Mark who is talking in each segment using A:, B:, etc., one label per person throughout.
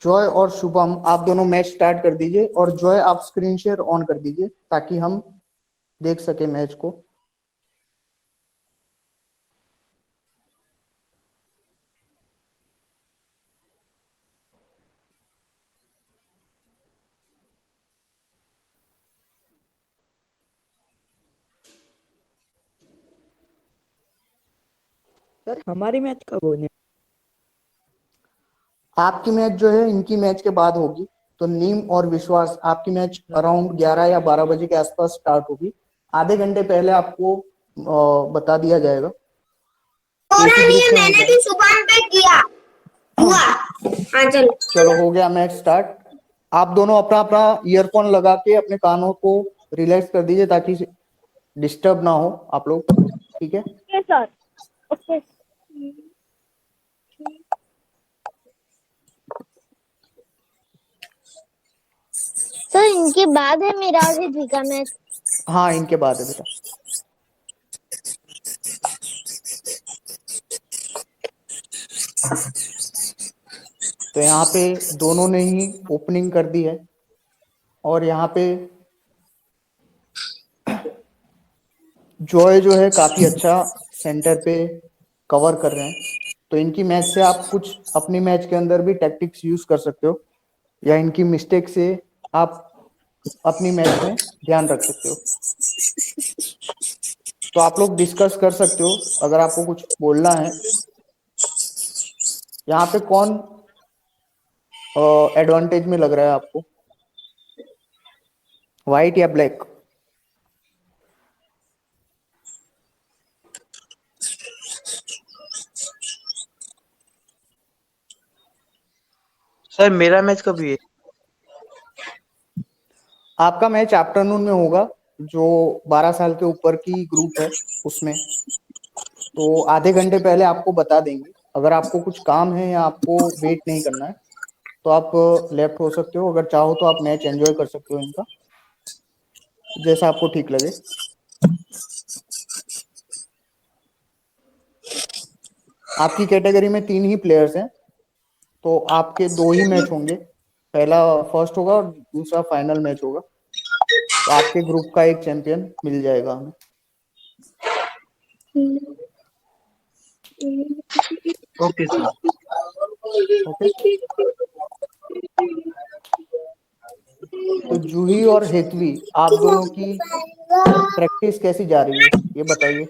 A: Joy और शुभम, आप दोनों मैच स्टार्ट कर दीजिए, और जॉय आप स्क्रीन शेयर ऑन कर दीजिए ताकि हम देख सके मैच को।
B: सर हमारी मैच कब होने?
A: आपकी मैच जो है इनकी मैच के बाद होगी। तो नीम और विश्वास, आपकी मैच अराउंड 11 या 12 बजे के आसपास स्टार्ट होगी। आधे घंटे पहले आपको बता दिया जाएगा कि इसी ग्रुप में है
C: मैंने
A: क्या।
C: भी सुबह पे किया हुआ। हाँ चलो।
A: चलो हो गया मैच स्टार्ट। आप दोनों अपना अपना ईयरफोन लगा के अपने कानों को रिलैक्स कर दीजिए ताकि डिस्टर्ब ना हो आप लोग। ठीक है।
C: Sir okay. सर इनके बाद है मेरा और रिद्धि का मैच।
A: हाँ, इनके बाद है बेटा। तो यहाँ पे दोनों ने ही ओपनिंग कर दी है, और यहाँ पे जॉय जो है काफी अच्छा सेंटर पे कवर कर रहे हैं। तो इनकी मैच से आप कुछ अपनी मैच के अंदर भी टैक्टिक्स यूज कर सकते हो, या इनकी मिस्टेक से आप अपनी मैच में ध्यान रख सकते हो। तो आप लोग डिस्कस कर सकते हो अगर आपको कुछ बोलना है। यहाँ पे कौन एडवांटेज में लग रहा है आपको, व्हाइट या ब्लैक?
D: सर मेरा मैच कभी है?
A: आपका मैच आफ्टरनून में होगा, जो 12 साल के ऊपर की ग्रुप है उसमें। तो आधे घंटे पहले आपको बता देंगे। अगर आपको कुछ काम है या आपको वेट नहीं करना है तो आप लेफ्ट हो सकते हो। अगर चाहो तो आप मैच एंजॉय कर सकते हो इनका, जैसा आपको ठीक लगे। आपकी कैटेगरी में 3 ही प्लेयर्स हैं, तो आपके 2 ही मैच होंगे। पहला फर्स्ट होगा और दूसरा फाइनल मैच होगा। तो आपके ग्रुप का एक चैंपियन मिल जाएगा हमें।
D: Okay sir.
A: ओके। तो जूही और हेतवी, आप दोनों की प्रैक्टिस कैसी जा रही है ये बताइए।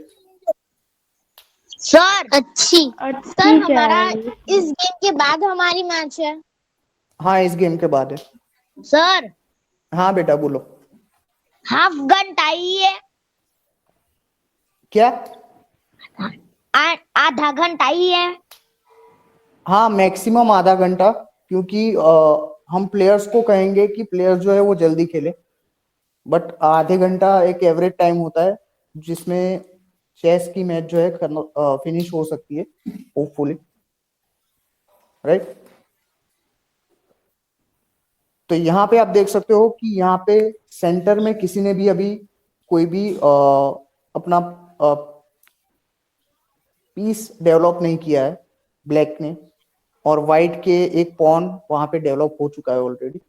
C: सर अच्छी। सर
E: ठीक
C: हमारा
E: है।
C: इस गेम के बाद हमारी मैच है।
A: हाँ, इस गेम के बाद है।
C: सर
A: हाँ बेटा बोलो।
C: हाफ घंटा ही है।
A: क्या?
C: आधा घंटा ही है।
A: हाँ, मैक्सिमम आधा घंटा, क्योंकि हम प्लेयर्स को कहेंगे कि प्लेयर्स जो है वो जल्दी खेले। बट आधे घंटा एक एवरेज टाइम होता है जिसमें चेस की मैच जो है फिनिश हो सकती है, होपफुली। राइट। तो यहाँ पे आप देख सकते हो कि यहाँ पे सेंटर में किसी ने भी अभी कोई भी अपना पीस डेवलप नहीं किया है, ब्लैक ने। और व्हाइट के एक पॉन वहां पे डेवलप हो चुका है ऑलरेडी।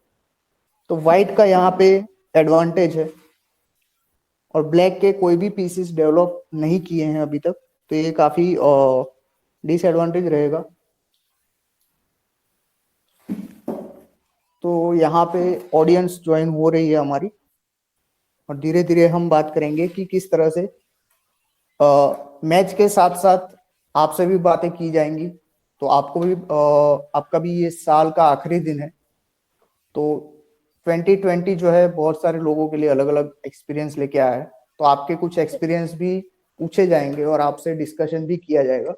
A: तो व्हाइट का यहाँ पे एडवांटेज है, और ब्लैक के कोई भी पीसेस डेवलप नहीं किए हैं अभी तक। तो ये काफी डिसएडवांटेज रहेगा। तो यहाँ पे ऑडियंस ज्वाइन हो रही है हमारी, और धीरे धीरे हम बात करेंगे कि किस तरह से मैच के साथ साथ आपसे भी बातें की जाएंगी। तो आपको भी आपका भी ये साल का आखिरी दिन है। तो 2020 जो है बहुत सारे लोगों के लिए अलग अलग एक्सपीरियंस लेके आया है। तो आपके कुछ एक्सपीरियंस भी पूछे जाएंगे और आपसे डिस्कशन भी किया जाएगा।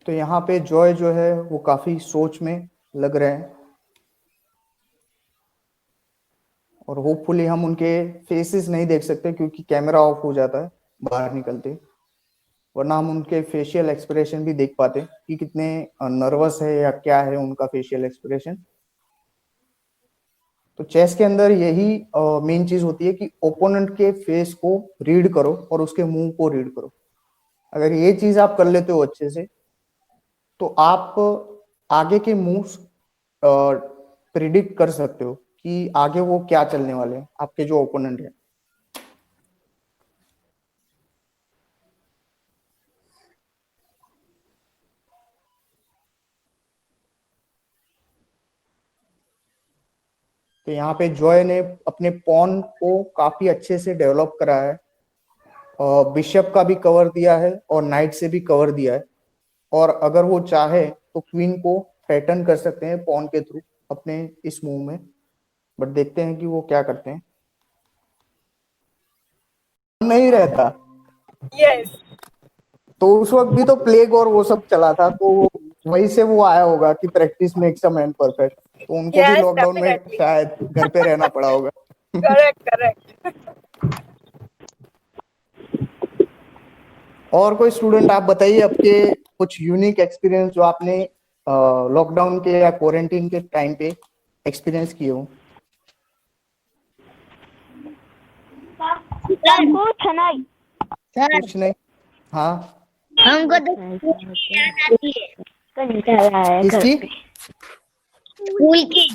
A: तो यहाँ पे जॉय जो है वो काफी सोच में लग रहे हैं और होपफुली हम उनके फेसेस नहीं देख सकते क्योंकि कैमरा ऑफ हो जाता है बाहर निकलते, वरना हम उनके फेशियल एक्सप्रेशन भी देख पाते कि कितने नर्वस है या क्या है उनका फेशियल एक्सप्रेशन। तो चेस के अंदर यही मेन चीज होती है कि ओपोनेंट के फेस को रीड करो और उसके मुंह को रीड करो। अगर ये चीज आप कर लेते हो अच्छे से तो आप आगे के मूव्स प्रिडिक्ट कर सकते हो कि आगे वो क्या चलने वाले हैं आपके जो ओपोनेंट है। तो यहाँ पे जॉय ने अपने पॉन को काफी अच्छे से डेवलप करा है, बिशप का भी कवर दिया है और नाइट से भी कवर दिया है, और अगर वो चाहे तो क्वीन को थ्रेटन कर सकते हैं पॉन के थ्रू अपने इस मूव में, बट देखते हैं कि वो क्या करते हैं। नहीं रहता
E: यस
A: तो उस वक्त भी तो प्लेग और वो सब चला था, तो वहीं से वो आया होगा कि practice makes a man perfect, तो उनको भी
E: यस
A: लॉकडाउन में
E: डेफिनेटली
A: शायद घर पे रहना पड़ा होगा।
E: Correct correct.
A: और कोई स्टूडेंट आप बताइए आपके कुछ यूनिक एक्सपीरियंस जो आपने लॉकडाउन के या क्वारंटीन के टाइम पे एक्सपीरियंस किए हो।
C: सर
A: कुछ नहीं। हाँ,
C: हमको तो याद आती है
A: किसकी?
C: स्कूल की।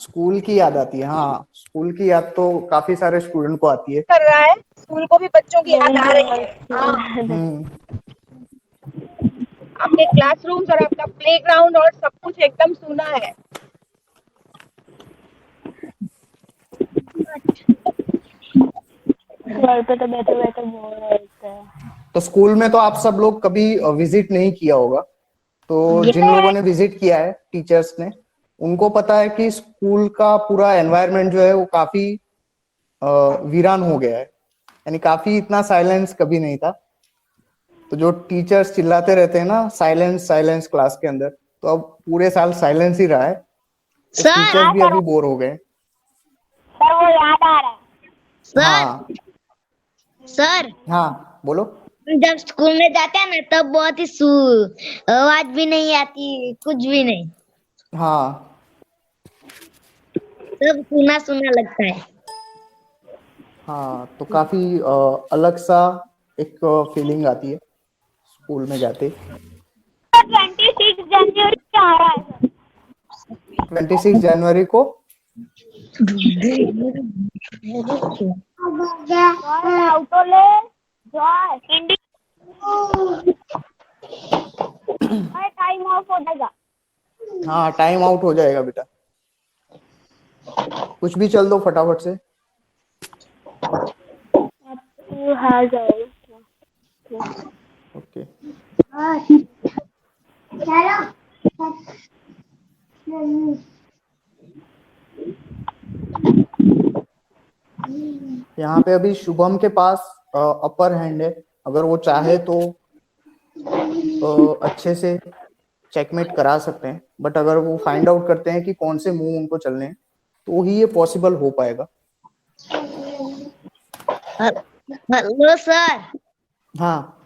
A: स्कूल की याद आती है। हाँ, स्कूल की याद तो काफी सारे स्टूडेंट को आती है।
E: कर रहा है स्कूल को भी बच्चों की याद आ रही है। हाँ, आपके क्लासरूम्स और आपका प्लेग्राउंड और सब कुछ एकदम सुना है।
C: घर पे तो बैठे बैठे बोर रहता है।
A: तो स्कूल में तो आप सब लोग कभी विजिट नहीं किया होगा, तो जिन लोगों ने विजिट किया है टीचर्स ने, उनको पता है कि स्कूल का पूरा एनवायरनमेंट जो है वो काफी वीरान हो गया है, यानी काफी इतना साइलेंस कभी नहीं था। तो जो टीचर्स चिल्लाते रहते हैं ना साइलेंस साइलेंस क्लास के अंदर, तो अब पूरे साल साइलेंस ही रहा है, तो टीचर्स भी अभी बोर हो गए।
C: सर वो याद आ रहा है। सर
A: हाँ
C: सर
A: हाँ बोलो।
C: जब स्कूल में जाते हैं ना तब बहुत ही आवाज भी नहीं आती, कुछ भी नहीं,
A: हाँ
C: सब सुना सुना लगता है।
A: हाँ, तो काफी अलग सा एक फीलिंग आती है स्कूल में जाते।
C: 26 जनवरी को आ रहा है
A: 26 जनवरी को
C: टाइम ऑफ हो जाएगा।
A: हाँ, टाइम आउट हो जाएगा बेटा, कुछ भी चल दो फटाफट से। ओके, यहाँ पे अभी शुभम के पास अपर हैंड है, अगर वो चाहे तो अच्छे से चेकमेट करा सकते हैं, बट अगर वो फाइंड आउट करते हैं कि कौन से मूव उनको चलने हैं तो ही ये पॉसिबल हो पाएगा।
C: हेलो सर,
A: हाँ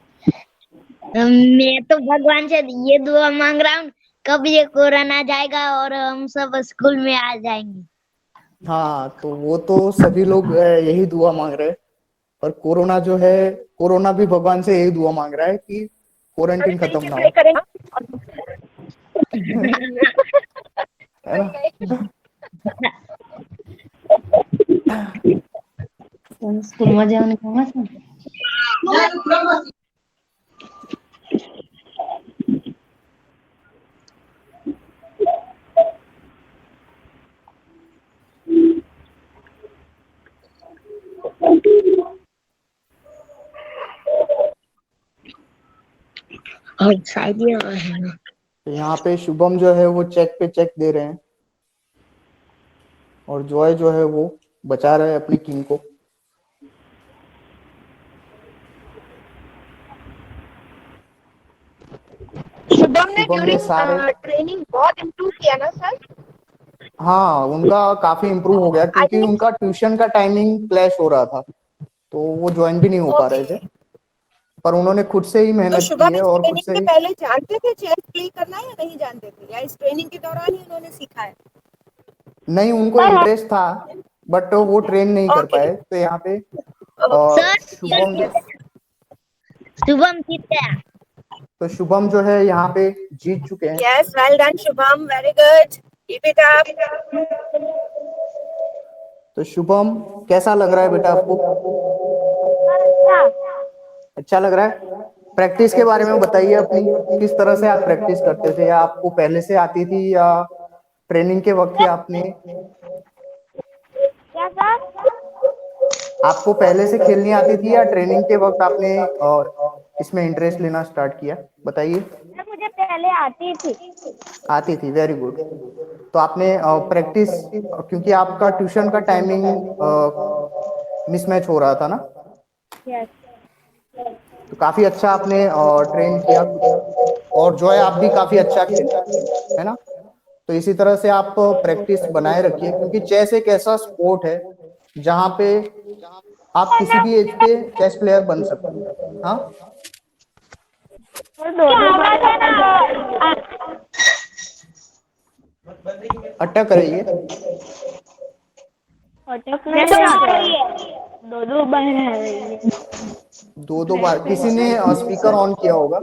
C: मैं तो भगवान से ये दुआ मांग रहा हूँ कब ये कोरोना जाएगा और हम सब स्कूल में आ जाएंगे।
A: हाँ, तो वो तो सभी लोग यही दुआ मांग रहे हैं, पर कोरोना जो है, कोरोना भी भगवान से यही दुआ मांग रहा है कि क्वारंटीन खत्म ना हो, है ना।
C: स्कूल में जाने का मत। और शायद
A: तो यहाँ पे शुभम जो है वो चेक पे चेक दे रहे हैं और जॉय जो है वो बचा रहे हैं अपनी किंग को।
E: शुभम ने
A: शुभम ने
E: ड्यूरिंग
A: सारे
E: ट्रेनिंग बहुत इम्प्रूव किया ना सर?
A: हाँ, उनका काफी इम्प्रूव हो गया
E: आई
A: क्योंकि
E: थिंक
A: उनका ट्यूशन का टाइमिंग क्लैश हो रहा था, तो वो ज्वाइन भी नहीं हो पा रहे थे।
E: ओके।
A: पर उन्होंने खुद से ही
E: तो
A: मेहनत की
E: शुभम
A: है
E: इस
A: और खुद
E: ट्रेनिंग
A: से
E: से
A: ही।
E: पहले जानते थे चेस प्ले करना या नहीं जानते थे, या इस ट्रेनिंग के दौरान ही उन्होंने सीखा है?
A: नहीं, उनको इंटरेस्ट था बट वो ट्रेन नहीं कर
E: ओके।
A: पाए, तो यहाँ पे
C: सर
A: शुभम
C: शुभम जीत गया।
A: तो शुभम जो है यहाँ पे जीत चुके हैं।
E: Yes, well done Shubham, very good, keep it up.
A: तो शुभम, कैसा लग रहा है बेटा आपको? अच्छा लग रहा है? प्रैक्टिस के बारे में बताइए अपनी, किस तरह से आप प्रैक्टिस करते थे, या आपको पहले से आती थी या ट्रेनिंग के वक्त ही आपने,
C: क्या सर?
A: आपको पहले से खेलनी आती थी या ट्रेनिंग के वक्त आपने इसमें इंटरेस्ट लेना स्टार्ट किया? बताइए।
C: सर मुझे पहले आती थी।
A: आती थी, वेरी गुड। तो आपने प्रैक्टिस, क्योंकि आपका ट्यूशन का टाइमिंग मिसमैच हो रहा था ना,
C: यस।
A: तो काफी अच्छा आपने ट्रेन किया खुद को, और जो है आप भी काफी अच्छा खेले, है ना? तो इसी तरह से आप प्रैक्टिस बनाए रखिए, क्योंकि चेस एक ऐसा स्पोर्ट है जहाँ पे आप किसी भी एज पे चेस प्लेयर बन सकते हैं। हाँ, अट्टा करिए।
C: दो दो बार आ रही है।
A: दो दो बार किसी ने स्पीकर ऑन किया होगा,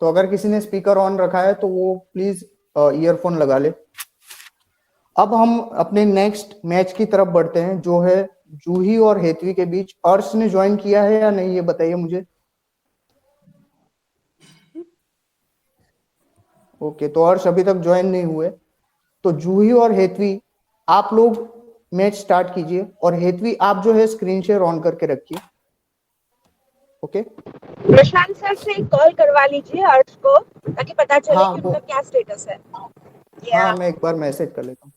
A: तो अगर किसी ने स्पीकर ऑन रखा है तो वो प्लीज ईयरफोन लगा ले। अब हम अपने नेक्स्ट मैच की तरफ बढ़ते हैं, जो है जूही और हेतवी के बीच। अर्श ने ज्वाइन किया है या नहीं, ये बताइए मुझे। ओके, तो अर्श अभी तक ज्वाइन नहीं हुए। तो जूही और हेतवी, आप लोग मैच स्टार्ट कीजिए, और हेतवी आप जो है स्क्रीन शेयर ऑन करके रखिए। ओके,
E: प्रशांत सर से कॉल करवा लीजिए अर्श को, ताकि पता चले
A: हाँ
E: कि
A: वो,
E: उनका क्या स्टेटस है।
A: हाँ
E: या
A: मैं एक बार मैसेज कर लेता हूँ।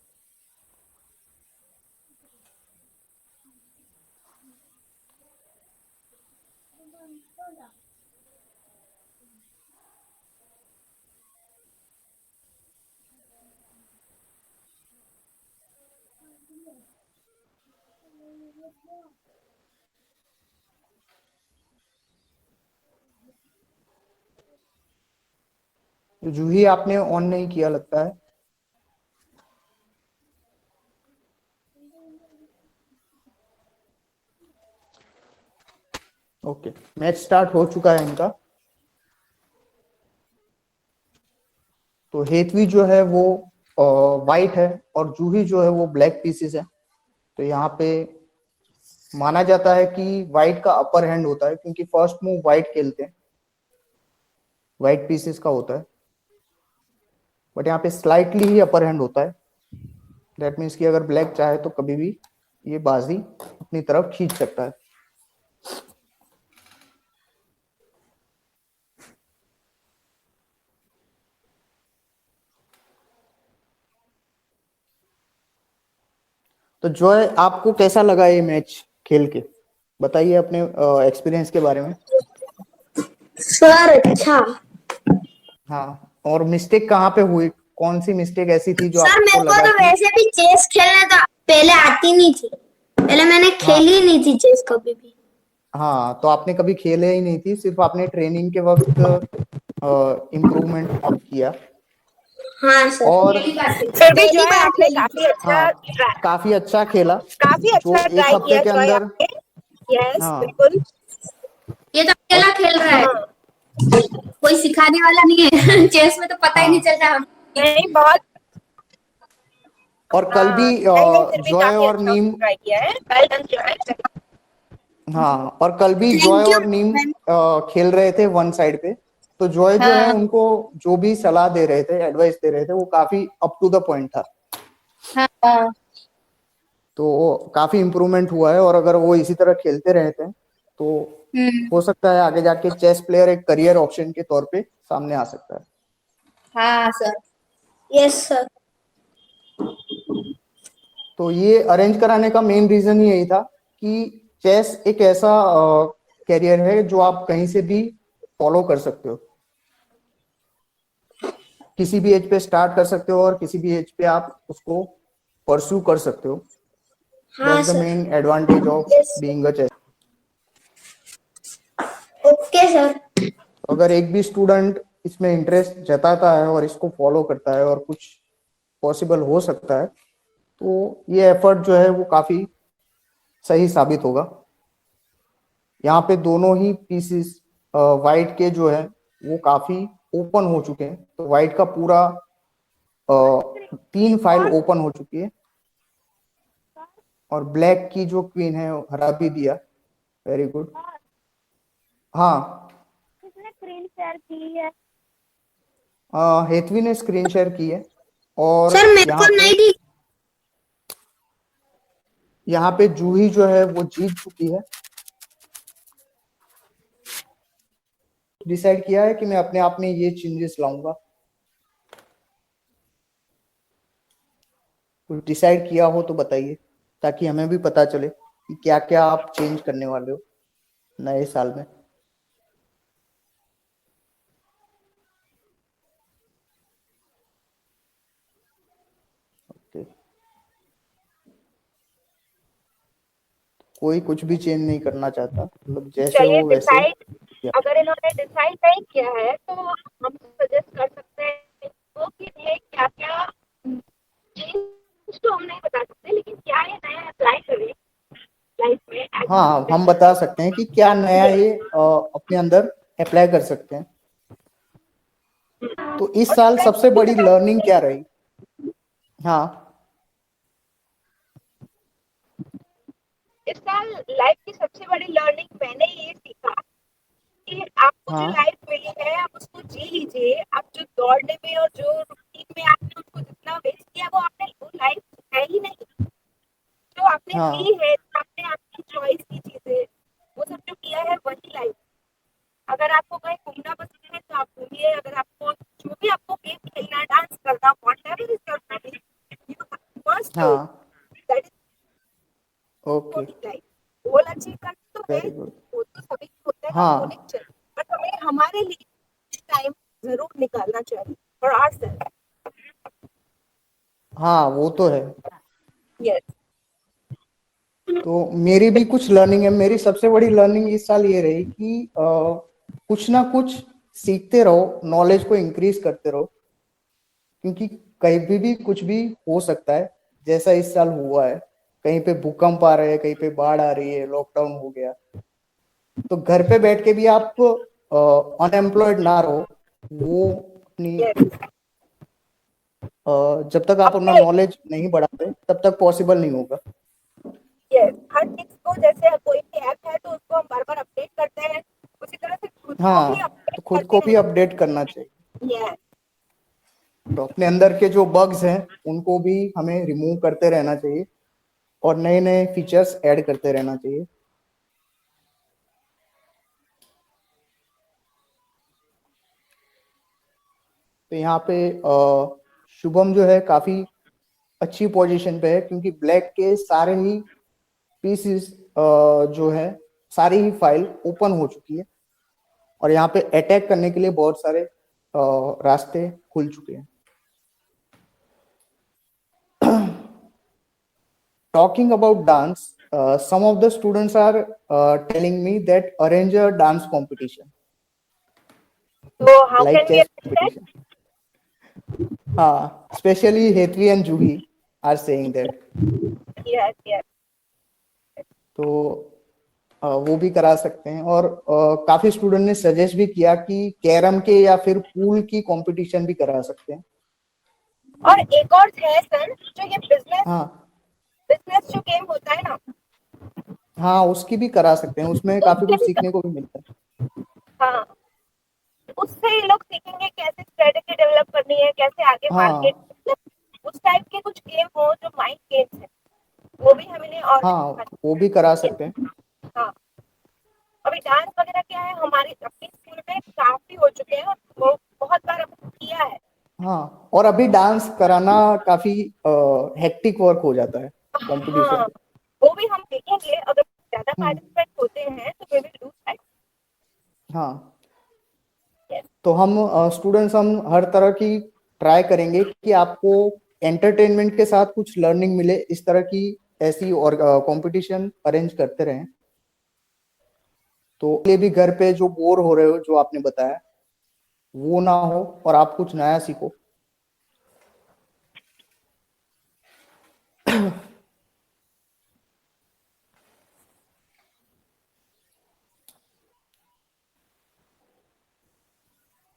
A: तो जूही आपने ऑन नहीं किया लगता है। ओके, मैच स्टार्ट हो चुका है इनका। तो हेतवी जो है वो वाइट है, और जूही जो है वो ब्लैक पीसेस है। तो यहाँ पे माना जाता है कि वाइट का अपर हैंड होता है, क्योंकि फर्स्ट मूव वाइट खेलते हैं, वाइट पीसेस का होता है। बट यहाँ पे स्लाइटली ही अपर हैंड होता है। दैट मीन्स कि अगर ब्लैक चाहे तो कभी भी ये बाजी अपनी तरफ खींच सकता है। तो जो है, आपको कैसा लगा ये मैच खेल के? बताइए अपने एक्सपीरियंस के बारे में।
F: सर अच्छा।
A: हाँ, और मिस्टेक कहाँ पे हुई? कौन सी मिस्टेक ऐसी थी जो
F: सर
A: आपको
F: मेरे को
A: लगा
F: तो
A: कि,
F: वैसे भी चेस खेलने तो पहले आती नहीं थी, पहले मैंने
A: हाँ
F: खेली नहीं थी चेस कभी भी।
A: हाँ, तो आपने कभी खेले ही नहीं थी, सिर्फ आपने ट्रेनिंग के वक्त इम्प्रूवमेंट किया।
F: हाँ सर,
A: और
E: फिर भी जो
F: पहली
E: है
F: बार
E: आपने
F: खेली थी।
E: काफी अच्छा
A: हाँ, काफी अच्छा खेला।
E: काफी
A: जो
E: अच्छा
A: एक
E: ट्राई
A: हफ्ते
E: किया
A: के
E: जॉय
A: अंदर,
E: आपने। यस
A: हाँ,
E: बिल्कुल।
F: ये तो
A: और
F: अकेला खेल रहा है,
E: हाँ
F: कोई सिखाने वाला नहीं है। चेस में तो पता ही नहीं
A: हाँ,
F: चलता।
E: नहीं, बहुत
A: और कल भी
E: नहीं नहीं, फिर भी
A: जॉय
E: काफी
A: और
E: अच्छा
A: नीम,
E: ट्राई किया है, वेल डन जॉय।
A: हाँ, और कल भी जॉय
F: थैंक यू
A: और नीम
F: मैम।
A: खेल रहे थे वन साइड पे। तो जॉय जो है
F: हाँ
A: उनको जो भी सलाह दे रहे थे, एडवाइस दे रहे थे, वो काफी अप टू द पॉइंट था।
F: हाँ
A: तो काफी इम्प्रूवमेंट हुआ है, और अगर वो इसी तरह खेलते रहते हैं तो हो सकता है आगे जाके चेस प्लेयर एक करियर ऑप्शन के तौर पे सामने आ सकता है।
F: हाँ सर, यस सर।
A: तो ये अरेंज कराने का मेन रीजन ही यही था कि चेस एक ऐसा कैरियर है जो आप कहीं से भी फॉलो कर सकते हो। किसी भी एज पे स्टार्ट कर सकते हो और किसी भी एज पे आप उसको परस्यू कर सकते हो।
F: हाँ
A: that's the
F: sir.
A: Main advantage of
F: yes.
A: Being a chess.
F: Okay sir.
A: अगर एक भी स्टूडेंट इसमें इंटरेस्ट जताता है और इसको फॉलो करता है और कुछ पॉसिबल हो सकता है, तो ये एफर्ट जो है वो काफी सही साबित होगा। यहाँ पे दोनों ही पीसेस वाइट के जो है वो काफी ओपन हो चुके हैं। तो वाइट का पूरा 3 फाइल ओपन हो चुकी है और ब्लैक की जो क्वीन है वो हरा भी दिया। Very good. हाँ,
C: किसने स्क्रीन शेयर की है?
A: हेतवी ने स्क्रीन शेयर की है और
F: सर मेरे को नहीं दी।
A: यहाँ पे जूही जो है वो जीत चुकी है। डिसाइड किया है कि मैं अपने आप में ये चेंजेस लाऊंगा। कुछ डिसाइड किया हो तो बताइए, ताकि हमें भी पता चले कि क्या क्या आप चेंज करने वाले हो नए साल में। ओके, कोई कुछ भी चेंज नहीं करना चाहता, मतलब जैसे
E: चलिए
A: हो वैसे।
E: डिसाइड, अगर इन्होंने डिसाइड नहीं किया है तो हम सजेस्ट कर सकते हैं इनको कि ये क्या क्या चेंज तो हम नहीं बता सकते, लेकिन क्या ये नया अप्लाई करें लाइफ में।
A: हाँ, हम बता सकते हैं कि क्या नया ये अपने अंदर अप्लाई कर सकते हैं। तो इस साल सबसे बड़ी लर्निंग क्या रही? हाँ,
E: इस साल लाइफ की सबसे बड़ी लर्निंग मैंने ये सीखा कि आपको जो
A: हाँ,
E: लाइफ मिली है आप उसको जी लीजिए। आप जो दौड़ने में और जो रूटीन में आपने उसको जितना वेस्ट किया वो आपने वो लाइफ है ही नहीं। जो आपने
A: हाँ,
E: ली है, आपने आपकी चॉइस की चीजें, वो सब जो किया है वही लाइफ। अगर आपको कहीं घूमना पसंद है तो आप घूमिए। अगर आपको जो भी आपको गेम खेलना, डांस करना, whatever is your hobby, you must do
A: हाँ।
E: That is
A: okay,
E: life. Goal achieve करना तो है,
A: वेरी गुड।
E: वो तो सभी को होता है, वो होने
A: हाँ,
E: चाहिए, बट हमें हमारे लिए टाइम जरूर निकालना चाहिए फॉर आवरसेल्फ।
A: हाँ, वो तो है।
E: यस।
A: तो मेरी भी कुछ लर्निंग है। मेरी सबसे बड़ी लर्निंग इस साल ये रही कि कुछ ना कुछ सीखते रहो, नॉलेज को इंक्रीज करते रहो, क्योंकि कहीं भी कुछ भी हो सकता है। जैसा इस साल हुआ है, कहीं पे भूकंप आ रहे हैं, कहीं पे बाढ़ आ रही है, लॉकडाउन हो गया। तो घर पे बैठ के भी आप अनएम्प्लॉयड ना रहो। वो अपनी जब तक आप अपना
E: अपने
A: नॉलेज नहीं बढ़ाते तब तक पॉसिबल नहीं होगा।
E: यस, हर चीज को, जैसे कोई भी ऐप है तो उसको हम बार बार अपडेट करते हैं, उसी तरह से खुद को भी
A: हाँ,
E: अपडेट
A: तो खुद
E: करते
A: को भी
E: रहना
A: अपडेट करना चाहिए।
E: चाहिए। यस।
A: तो अपने अंदर के जो बग्स हैं उनको भी हमें रिमूव करते रहना चाहिए और नए नए फीचर्स ऐड करते रहना चाहिए। तो यहाँ पे शुभम जो है काफी अच्छी पोजीशन पे है, क्योंकि ब्लैक के सारे ही पीसेस जो है सारी ही फाइल ओपन हो चुकी है और यहाँ पे अटैक करने के लिए बहुत सारे रास्ते खुल चुके हैं। Talking about dance, some of the students are telling me that arrange a dance competition,
E: So how can
A: like
E: we
A: chess
E: arrange that?
A: competition. Especially Hetvi and Juhi are saying that.
E: Yes, yes.
A: तो वो भी करा सकते हैं। और काफी student ने suggest भी किया कि कैरम के या फिर पूल की कंपटीशन भी करा सकते हैं।
E: और एक और है सर, जो ये बिजनेस
A: हाँ,
E: बिजनेस जो गेम होता है ना,
A: हाँ, उसकी भी करा सकते हैं, उसमें काफी कुछ
E: उससे
A: सीखने को भी मिलता है।
E: हाँ, उससे ये लोग सीखेंगे कैसे स्ट्रेटेजी डेवलप करनी है, कैसे आगे मार्केट,
A: हाँ,
E: मतलब उस टाइप के कुछ गेम हो जो माइंड गेम्स है, वो भी हमें और
A: हाँ, वो भी करा सकते हैं।
E: हाँ। अभी डांस वगैरह क्या है, हमारे अपने स्कूल में काफी हो चुके हैं और वो बहुत बार हमने किया है।
A: हाँ, और अभी डांस कराना काफी हेक्टिक वर्क हो जाता है कंपटीशन
E: हाँ,
A: में।
E: वो भी हम देखेंगे, अगर ज्यादा
A: हम्म,
E: पार्टिसिपेंट होते हैं तो वी विल डू दैट।
A: हाँ, तो हम स्टूडेंट्स हम हर तरह की ट्राई करेंगे कि आपको एंटरटेनमेंट के साथ कुछ लर्निंग मिले, इस तरह की ऐसी और कंपटीशन अरेंज करते रहें। तो ये भी घर पे जो बोर हो रहे हो, जो आपने बताया, वो ना हो और आप कुछ नया सीखो।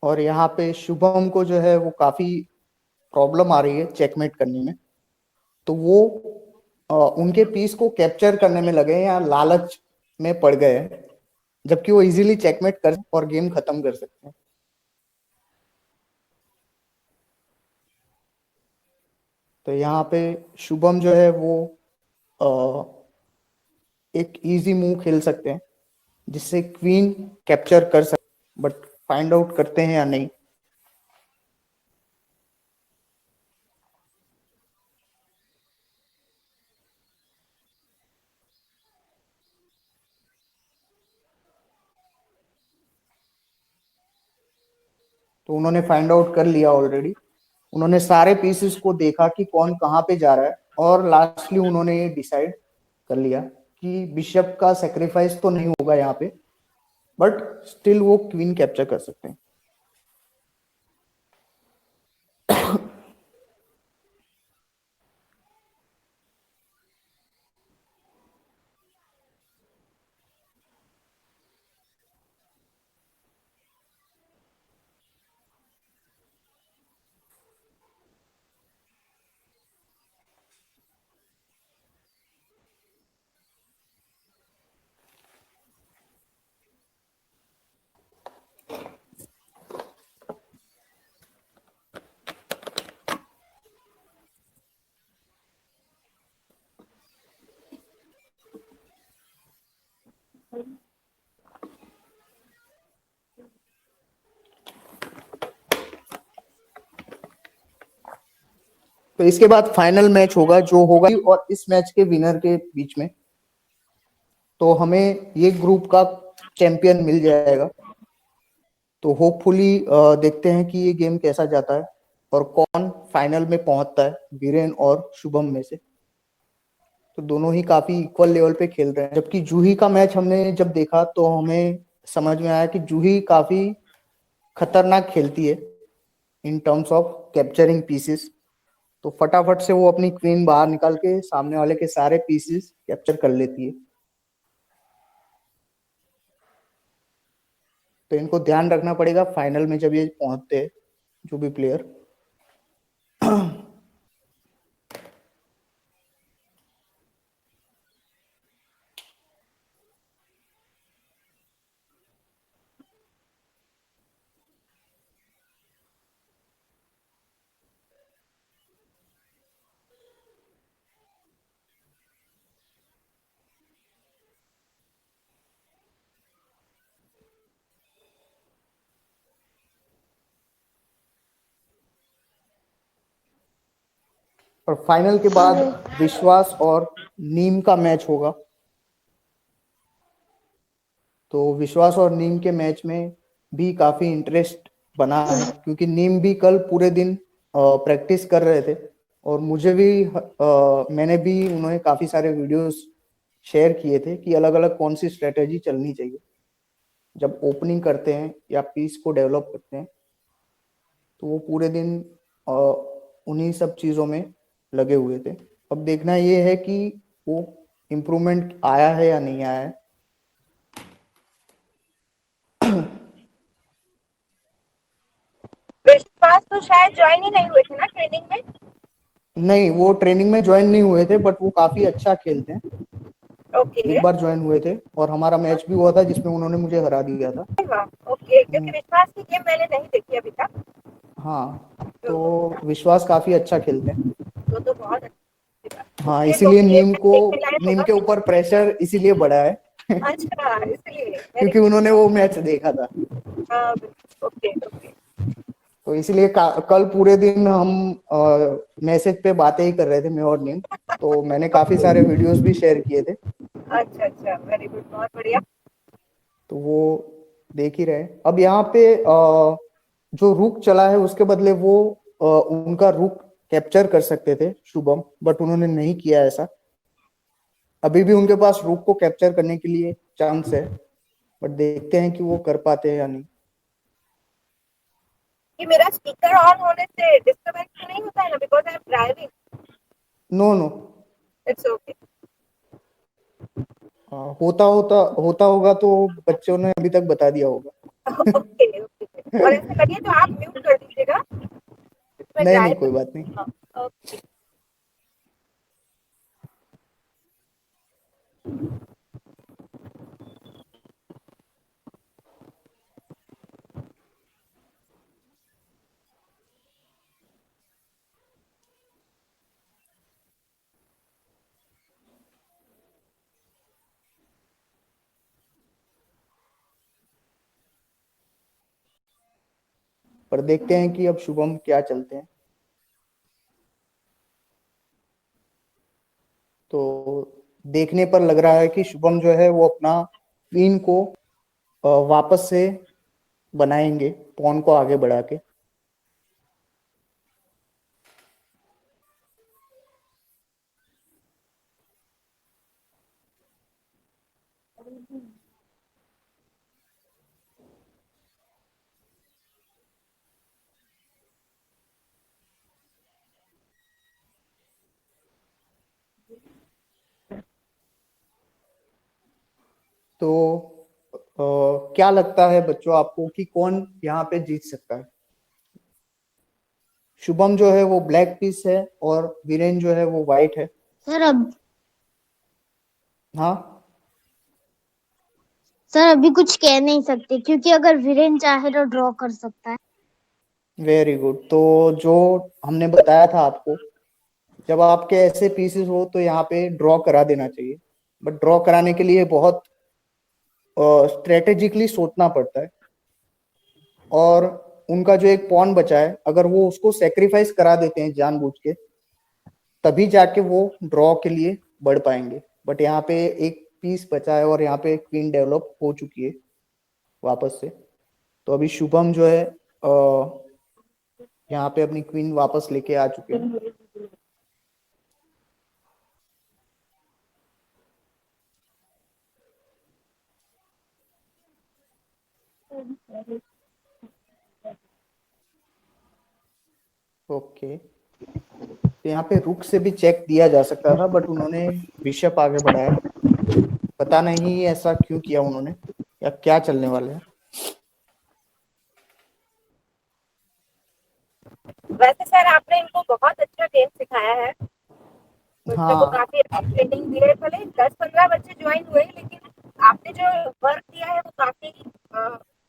A: और यहाँ पे शुभम को जो है वो काफी प्रॉब्लम आ रही है चेकमेट करने में, तो वो उनके पीस को कैप्चर करने में लगे हैं या लालच में पड़ गए हैं, जबकि वो इजीली चेकमेट कर और गेम खत्म कर सकते हैं। तो यहाँ पे शुभम जो है वो एक इजी मूव खेल सकते हैं जिससे क्वीन कैप्चर कर सकते, बट फाइंड आउट करते हैं या नहीं। तो उन्होंने फाइंड आउट कर लिया ऑलरेडी। उन्होंने सारे पीसेस को देखा कि कौन कहाँ पे जा रहा है, और लास्टली उन्होंने ये डिसाइड कर लिया कि बिशप का सेक्रीफाइस तो नहीं होगा यहाँ पे, बट स्टिल वो क्वीन कैप्चर कर सकते हैं। तो इसके बाद फाइनल मैच होगा जो होगा, और इस मैच के विनर के बीच में तो हमें ये ग्रुप का चैंपियन मिल जाएगा। तो होपफुली देखते हैं कि ये गेम कैसा जाता है और कौन फाइनल में पहुंचता है, वीरेन और शुभम में से। तो दोनों ही काफी इक्वल लेवल पे खेल रहे हैं, जबकि जूही का मैच हमने जब देखा तो हमें समझ में आया कि जूही काफी खतरनाक खेलती है in terms of capturing pieces. तो फटाफट से वो अपनी क्वीन बाहर निकाल के सामने वाले के सारे पीसेस कैप्चर कर लेती है। तो इनको ध्यान रखना पड़ेगा फाइनल में जब ये पहुंचते हैं जो भी प्लेयर। और फाइनल के बाद विश्वास और नीम का मैच होगा। तो विश्वास और नीम के मैच में भी काफी इंटरेस्ट बना है, क्योंकि नीम भी कल पूरे दिन प्रैक्टिस कर रहे थे, और मुझे भी मैंने भी उन्होंने काफी सारे वीडियोस शेयर किए थे कि अलग अलग कौन सी स्ट्रेटेजी चलनी चाहिए जब ओपनिंग करते हैं या पीस को डेवलप करते हैं। तो वो पूरे दिन उन्हीं सब चीजों में लगे हुए थे। अब देखना ये है कि वो इम्प्रूवमेंट आया है या नहीं आया है।
E: विश्वास तो शायद ज्वाइन ही नहीं हुए थे ना ट्रेनिंग में।
A: नहीं, वो ट्रेनिंग में ज्वाइन नहीं हुए थे, बट वो काफी अच्छा खेलते हैं।
E: ओके
A: एक बार ज्वाइन हुए थे और हमारा मैच भी हुआ था जिसमें उन्होंने मुझे हरा दिया था।
E: ओके, क्योंकि विश्वास की गेम मैंने नहीं देखी अभी तक।
A: हाँ, तो विश्वास काफी अच्छा खेलते हैं।
E: तो बहुत
A: हाँ, इसीलिए नीम के ऊपर प्रेशर इसीलिए बढ़ा है
E: अच्छा, इसलिए
A: क्योंकि उन्होंने वो मैच देखा था।
E: Okay okay.
A: तो इसीलिए कल पूरे दिन हम मैसेज पे बातें ही कर रहे थे, मैं और नीम। तो मैंने काफी सारे वीडियोस भी शेयर किए थे।
E: अच्छा अच्छा, वेरी गुड, बहुत बढ़िया।
A: तो वो देख ही रहे। अब यहाँ पे जो रुक चला है उसके बदले वो उनका रुक कैप्चर कर सकते थे शुभम, बट उन्होंने नहीं किया ऐसा। अभी भी उनके पास रुक को कैप्चर करने के लिए चांस है, बट देखते हैं कि वो कर पाते हैं या नहीं।
E: कि मेरा स्पीकर ऑन होने से डिस्टरबेंस नहीं होता है ना, because I am driving.
A: No no,
E: it's okay.
A: होता होगा तो बच्चों ने अभी तक बता दिया होगा।
E: ओके ओके, और ऐसा करिए तो आप म्यूट कर दीजिएगा। मैं
A: नहीं नहीं,
E: drive-
A: कोई बात नहीं।
E: हाँ, ओके।
A: पर देखते हैं कि अब शुभम क्या चलते हैं। तो देखने पर लग रहा है कि शुभम जो है वो अपना क्वीन को वापस से बनाएंगे, पॉन को आगे बढ़ा के। तो क्या लगता है बच्चों आपको कि कौन यहाँ पे जीत सकता है? शुभम जो है वो ब्लैक पीस है और वीरेन जो है वो व्हाइट है।
C: सर अब
A: हाँ,
C: सर अभी कुछ कह नहीं सकते, क्योंकि अगर वीरेन चाहे तो ड्रॉ कर सकता है।
A: Very good. तो जो हमने बताया था आपको, जब आपके ऐसे पीसेस हो तो यहाँ पे ड्रॉ करा देना चाहिए, बट ड्रॉ कराने के लिए बहुत स्ट्रेटेजिकली सोचना पड़ता है। और उनका जो एक पॉन बचा है, अगर वो उसको सेक्रीफाइस करा देते हैं जानबूझ के, तभी जाके वो ड्रॉ के लिए बढ़ पाएंगे। बट यहाँ पे एक पीस बचा है और यहाँ पे क्वीन डेवलप हो चुकी है वापस से। तो अभी शुभम जो है यहाँ पे अपनी क्वीन वापस लेके आ चुके हैं। ओके, तो यहाँ पे रुक से भी चेक दिया जा सकता था, बट उन्होंने बिशप आगे बढ़ाया। पता नहीं ऐसा क्यों किया उन्होंने, या क्या चलने वाले हैं।
E: वैसे सर आपने इनको बहुत अच्छा गेम सिखाया है, बच्चों को
A: हाँ
E: काफी ट्रेनिंग दी है। भले 10-15 बच्चे ज्वाइन हुए, लेकिन आपने जो वर्क दिया है वो काफी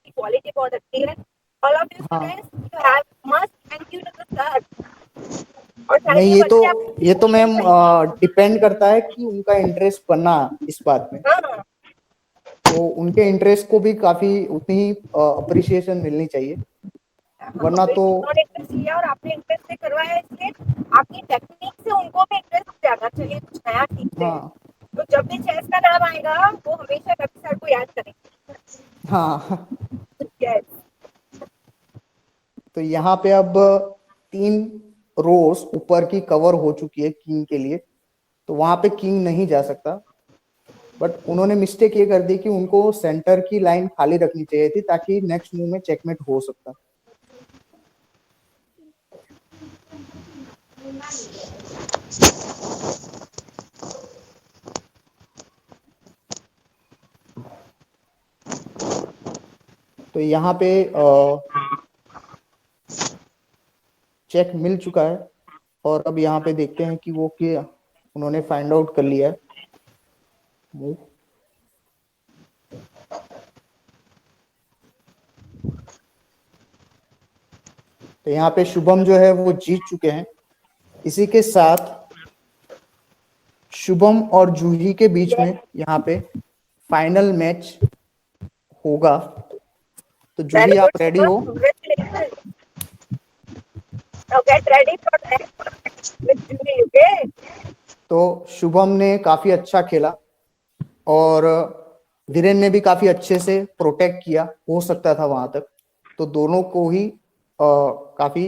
E: क्वालिटी बहुत अच्छी है। ऑल ऑफ यू
A: हाँ,
E: students, you have must thank you to the sir. और सारे
A: नहीं
E: ये
A: ये
E: बच्चे आप
A: तो मैम डिपेंड करता है कि उनका इंटरेस्ट बनना इस बात में।
E: हाँ,
A: तो उनके इंटरेस्ट को भी काफी उतनी ही अप्रिसिएशन मिलनी चाहिए, वरना तो
E: इंटरेस्ट लिया और आपने इंटरेस्ट से करवाया, इसलिए आपकी टेक्निक से उनको भी इंटरेस्ट जाना चाहिए, कुछ नया सीखते हैं।
A: हाँ
E: तो जब भी चेस का नाम आएगा वो हमेशा रवि सर को याद करेंगे।
A: हाँ।
E: यस,
A: तो यहाँ पे अब 3 रोज ऊपर की कवर हो चुकी है किंग के लिए, तो वहां पे किंग नहीं जा सकता। बट उन्होंने मिस्टेक ये कर दी कि उनको सेंटर की लाइन खाली रखनी चाहिए थी, ताकि नेक्स्ट मूव में चेकमेट हो सकता। तो यहाँ पे चेक मिल चुका है, और अब यहाँ पे देखते हैं कि वो क्या उन्होंने फाइंड आउट कर लिया है मूव। तो यहाँ पे शुभम जो है वो जीत चुके हैं। इसी के साथ शुभम और जूही के बीच में यहाँ पे फाइनल मैच होगा। तो जूही आप रेडी हो?
E: Now get ready for next with Judy, okay?
A: तो शुभम ने काफी अच्छा खेला और वीरेन ने भी काफी अच्छे से प्रोटेक्ट किया, हो सकता था वहां तक। तो दोनों को ही काफी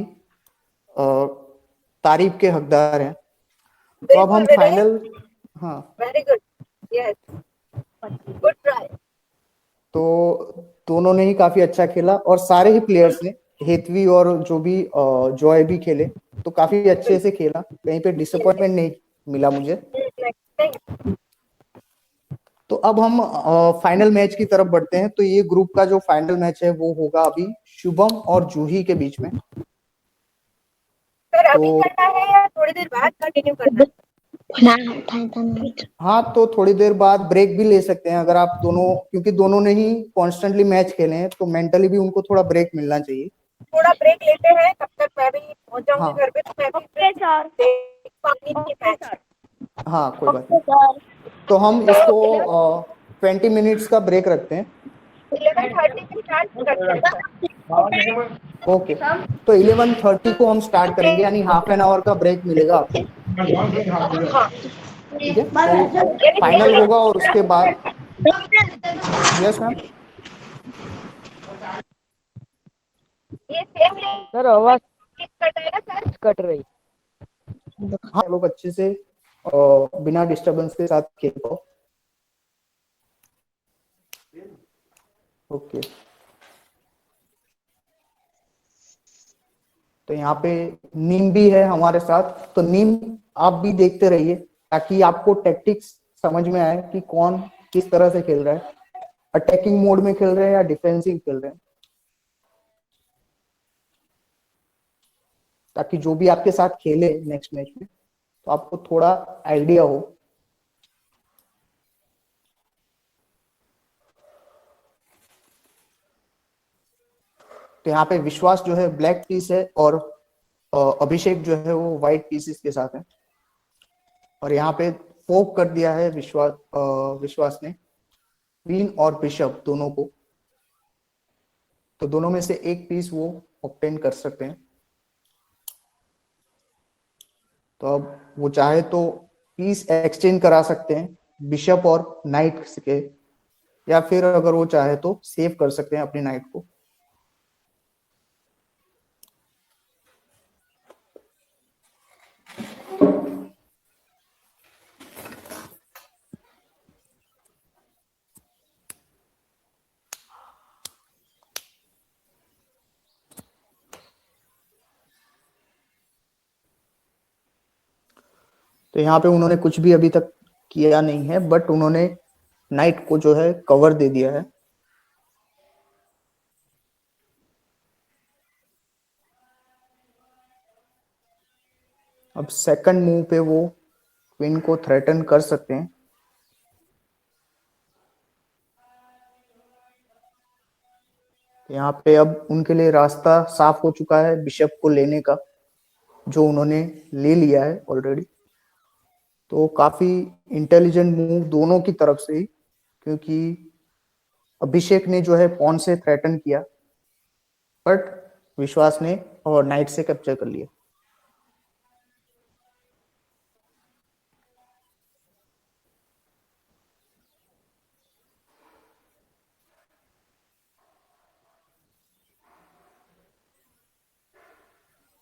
A: तारीफ के हकदार हैं। तो अब हम फाइनल, हाँ
E: very good, yes, good try.
A: तो दोनों ने ही काफी अच्छा खेला और सारे ही प्लेयर्स ने, हेतवी और जो भी जॉय भी खेले, तो काफी अच्छे से खेला, कहीं पे डिसअपॉइंटमेंट नहीं मिला मुझे। तो अब हम फाइनल मैच की तरफ बढ़ते हैं। तो ये ग्रुप का जो फाइनल मैच है वो होगा अभी शुभम और जूही के बीच में।
E: सर अभी
A: तो
E: करना है या थोड़ी देर बाद कंटिन्यू करना है?
A: हाँ, तो थोड़ी देर बाद ब्रेक भी ले सकते हैं अगर आप दोनों, क्योंकि दोनों ने ही कॉन्स्टेंटली मैच खेले हैं, तो मेंटली भी उनको थोड़ा ब्रेक मिलना चाहिए।
E: थोड़ा ब्रेक लेते हैं, तब तक मैं भी पहुंच जाऊंगी
A: हाँ।
E: घर पे, तो मैं भी देख पाऊंगी कि मैच।
A: हाँ, कोई बात नहीं। तो हम इसको 20 मिनट्स का ब्रेक रखते हैं।
E: 11:30 में स्टार्ट करते हैं।
A: ओके, तो 11:30 को हम स्टार्ट करेंगे, यानी हाफ एन आवर का ब्रेक मिलेगा आपको। ठीक है, तो फाइनल होगा और उसके बाद, यस मैम,
E: ये सेम
B: सर आवाज
E: कट है ना सर?
B: कट रही।
A: हाँ, लोग अच्छे से बिना डिस्टरबेंस के साथ खेल पाओ। ओके, तो यहाँ पे नीम भी है हमारे साथ। तो नीम, आप भी देखते रहिए ताकि आपको टैक्टिक्स समझ में आए कि कौन किस तरह से खेल रहा है, अटैकिंग मोड में खेल रहे हैं या डिफेंसिव खेल रहे हैं, ताकि जो भी आपके साथ खेले नेक्स्ट मैच में तो आपको थोड़ा आइडिया हो। तो यहाँ पे विश्वास जो है ब्लैक पीस है और अभिषेक जो है वो व्हाइट पीसेस के साथ है। और यहाँ पे फोक कर दिया है विश्वास ने क्वीन और बिशप दोनों को। तो दोनों में से एक पीस वो ऑब्टेन कर सकते हैं। तो अब वो चाहे तो पीस एक्सचेंज करा सकते हैं बिशप और नाइट के, या फिर अगर वो चाहे तो सेव कर सकते हैं अपनी नाइट को। तो यहाँ पे उन्होंने कुछ भी अभी तक किया नहीं है, बट उन्होंने नाइट को जो है कवर दे दिया है। अब सेकंड मूव पे वो क्वीन को थ्रेटन कर सकते हैं। यहाँ पे अब उनके लिए रास्ता साफ हो चुका है बिशप को लेने का, जो उन्होंने ले लिया है ऑलरेडी। तो काफी इंटेलिजेंट मूव दोनों की तरफ से ही, क्योंकि अभिषेक ने जो है पॉन से थ्रेटन किया, बट विश्वास ने और नाइट से कैप्चर कर लिया।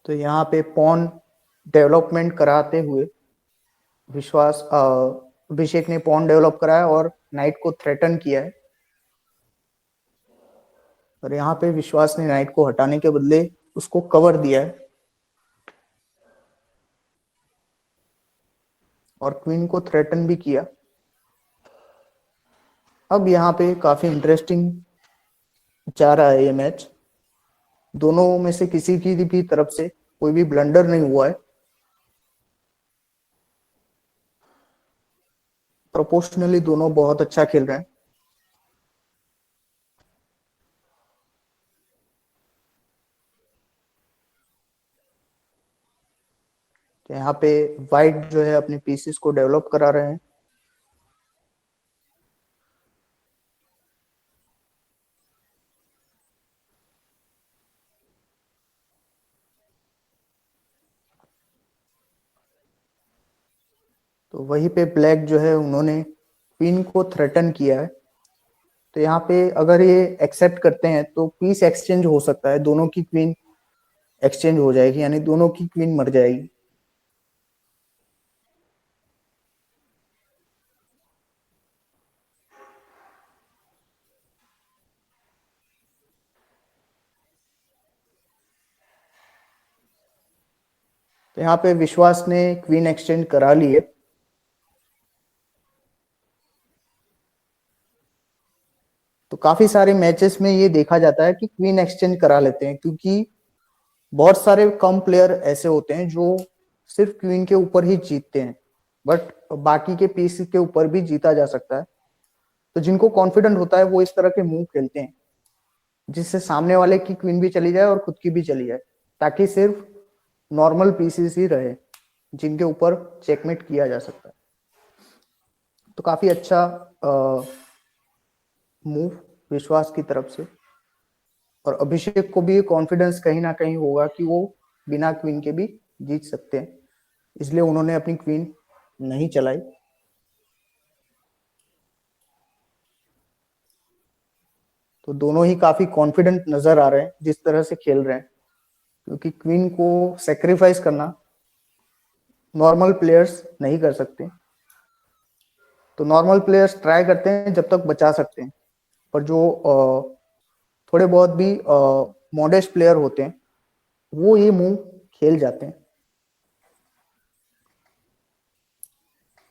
A: तो यहाँ पे पॉन डेवलपमेंट कराते हुए अभिषेक ने पॉन डेवलप कराया और नाइट को थ्रेटन किया है। और यहाँ पे विश्वास ने नाइट को हटाने के बदले उसको कवर दिया है और क्वीन को थ्रेटन भी किया। अब यहाँ पे काफी इंटरेस्टिंग जा रहा है ये मैच। दोनों में से किसी की भी तरफ से कोई भी ब्लंडर नहीं हुआ है। प्रोपोर्शनली दोनों बहुत अच्छा खेल रहे हैं। तो यहाँ पे वाइट जो है अपने पीसेस को डेवलप करा रहे हैं। तो वहीं पे ब्लैक जो है उन्होंने क्वीन को थ्रेटन किया है। तो यहाँ पे अगर ये एक्सेप्ट करते हैं तो पीस एक्सचेंज हो सकता है, दोनों की क्वीन एक्सचेंज हो जाएगी, यानी दोनों की क्वीन मर जाएगी। तो यहाँ पे विश्वास ने क्वीन एक्सचेंज करा ली है। तो काफी सारे मैचेस में ये देखा जाता है कि क्वीन एक्सचेंज करा लेते हैं, क्योंकि बहुत सारे कम प्लेयर ऐसे होते हैं जो सिर्फ क्वीन के ऊपर ही जीतते हैं, बट बाकी के पीस के ऊपर भी जीता जा सकता है। तो जिनको कॉन्फिडेंट होता है वो इस तरह के मूव खेलते हैं जिससे सामने वाले की क्वीन भी चली जाए और खुद की भी चली जाए, ताकि सिर्फ नॉर्मल पीसेस ही रहे जिनके ऊपर चेकमेट किया जा सकता है। तो काफी अच्छा मूव विश्वास की तरफ से, और अभिषेक को भी कॉन्फिडेंस कहीं ना कहीं होगा कि वो बिना क्वीन के भी जीत सकते हैं, इसलिए उन्होंने अपनी क्वीन नहीं चलाई। तो दोनों ही काफी कॉन्फिडेंट नजर आ रहे हैं जिस तरह से खेल रहे हैं, क्योंकि क्वीन को सेक्रीफाइस करना नॉर्मल प्लेयर्स नहीं कर सकते। तो नॉर्मल प्लेयर्स ट्राई करते हैं जब तक बचा सकते हैं, पर जो थोड़े बहुत भी मॉडेस्ट प्लेयर होते हैं वो ये मूव खेल जाते हैं।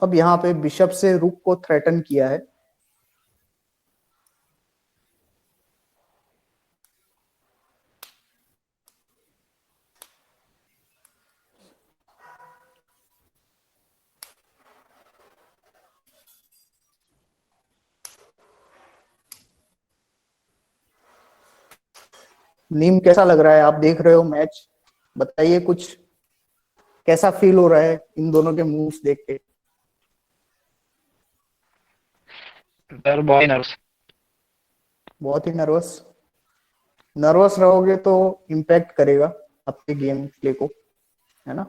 A: अब यहाँ पे बिशप से रुक को थ्रेटन किया है। नीम, कैसा लग रहा है? आप देख रहे हो मैच, बताइए कुछ, कैसा फील हो रहा है इन दोनों के मूव्स देख के?
G: सर
A: बहुत ही नर्वस रहोगे तो इम्पैक्ट करेगा आपके गेम प्ले को, है ना?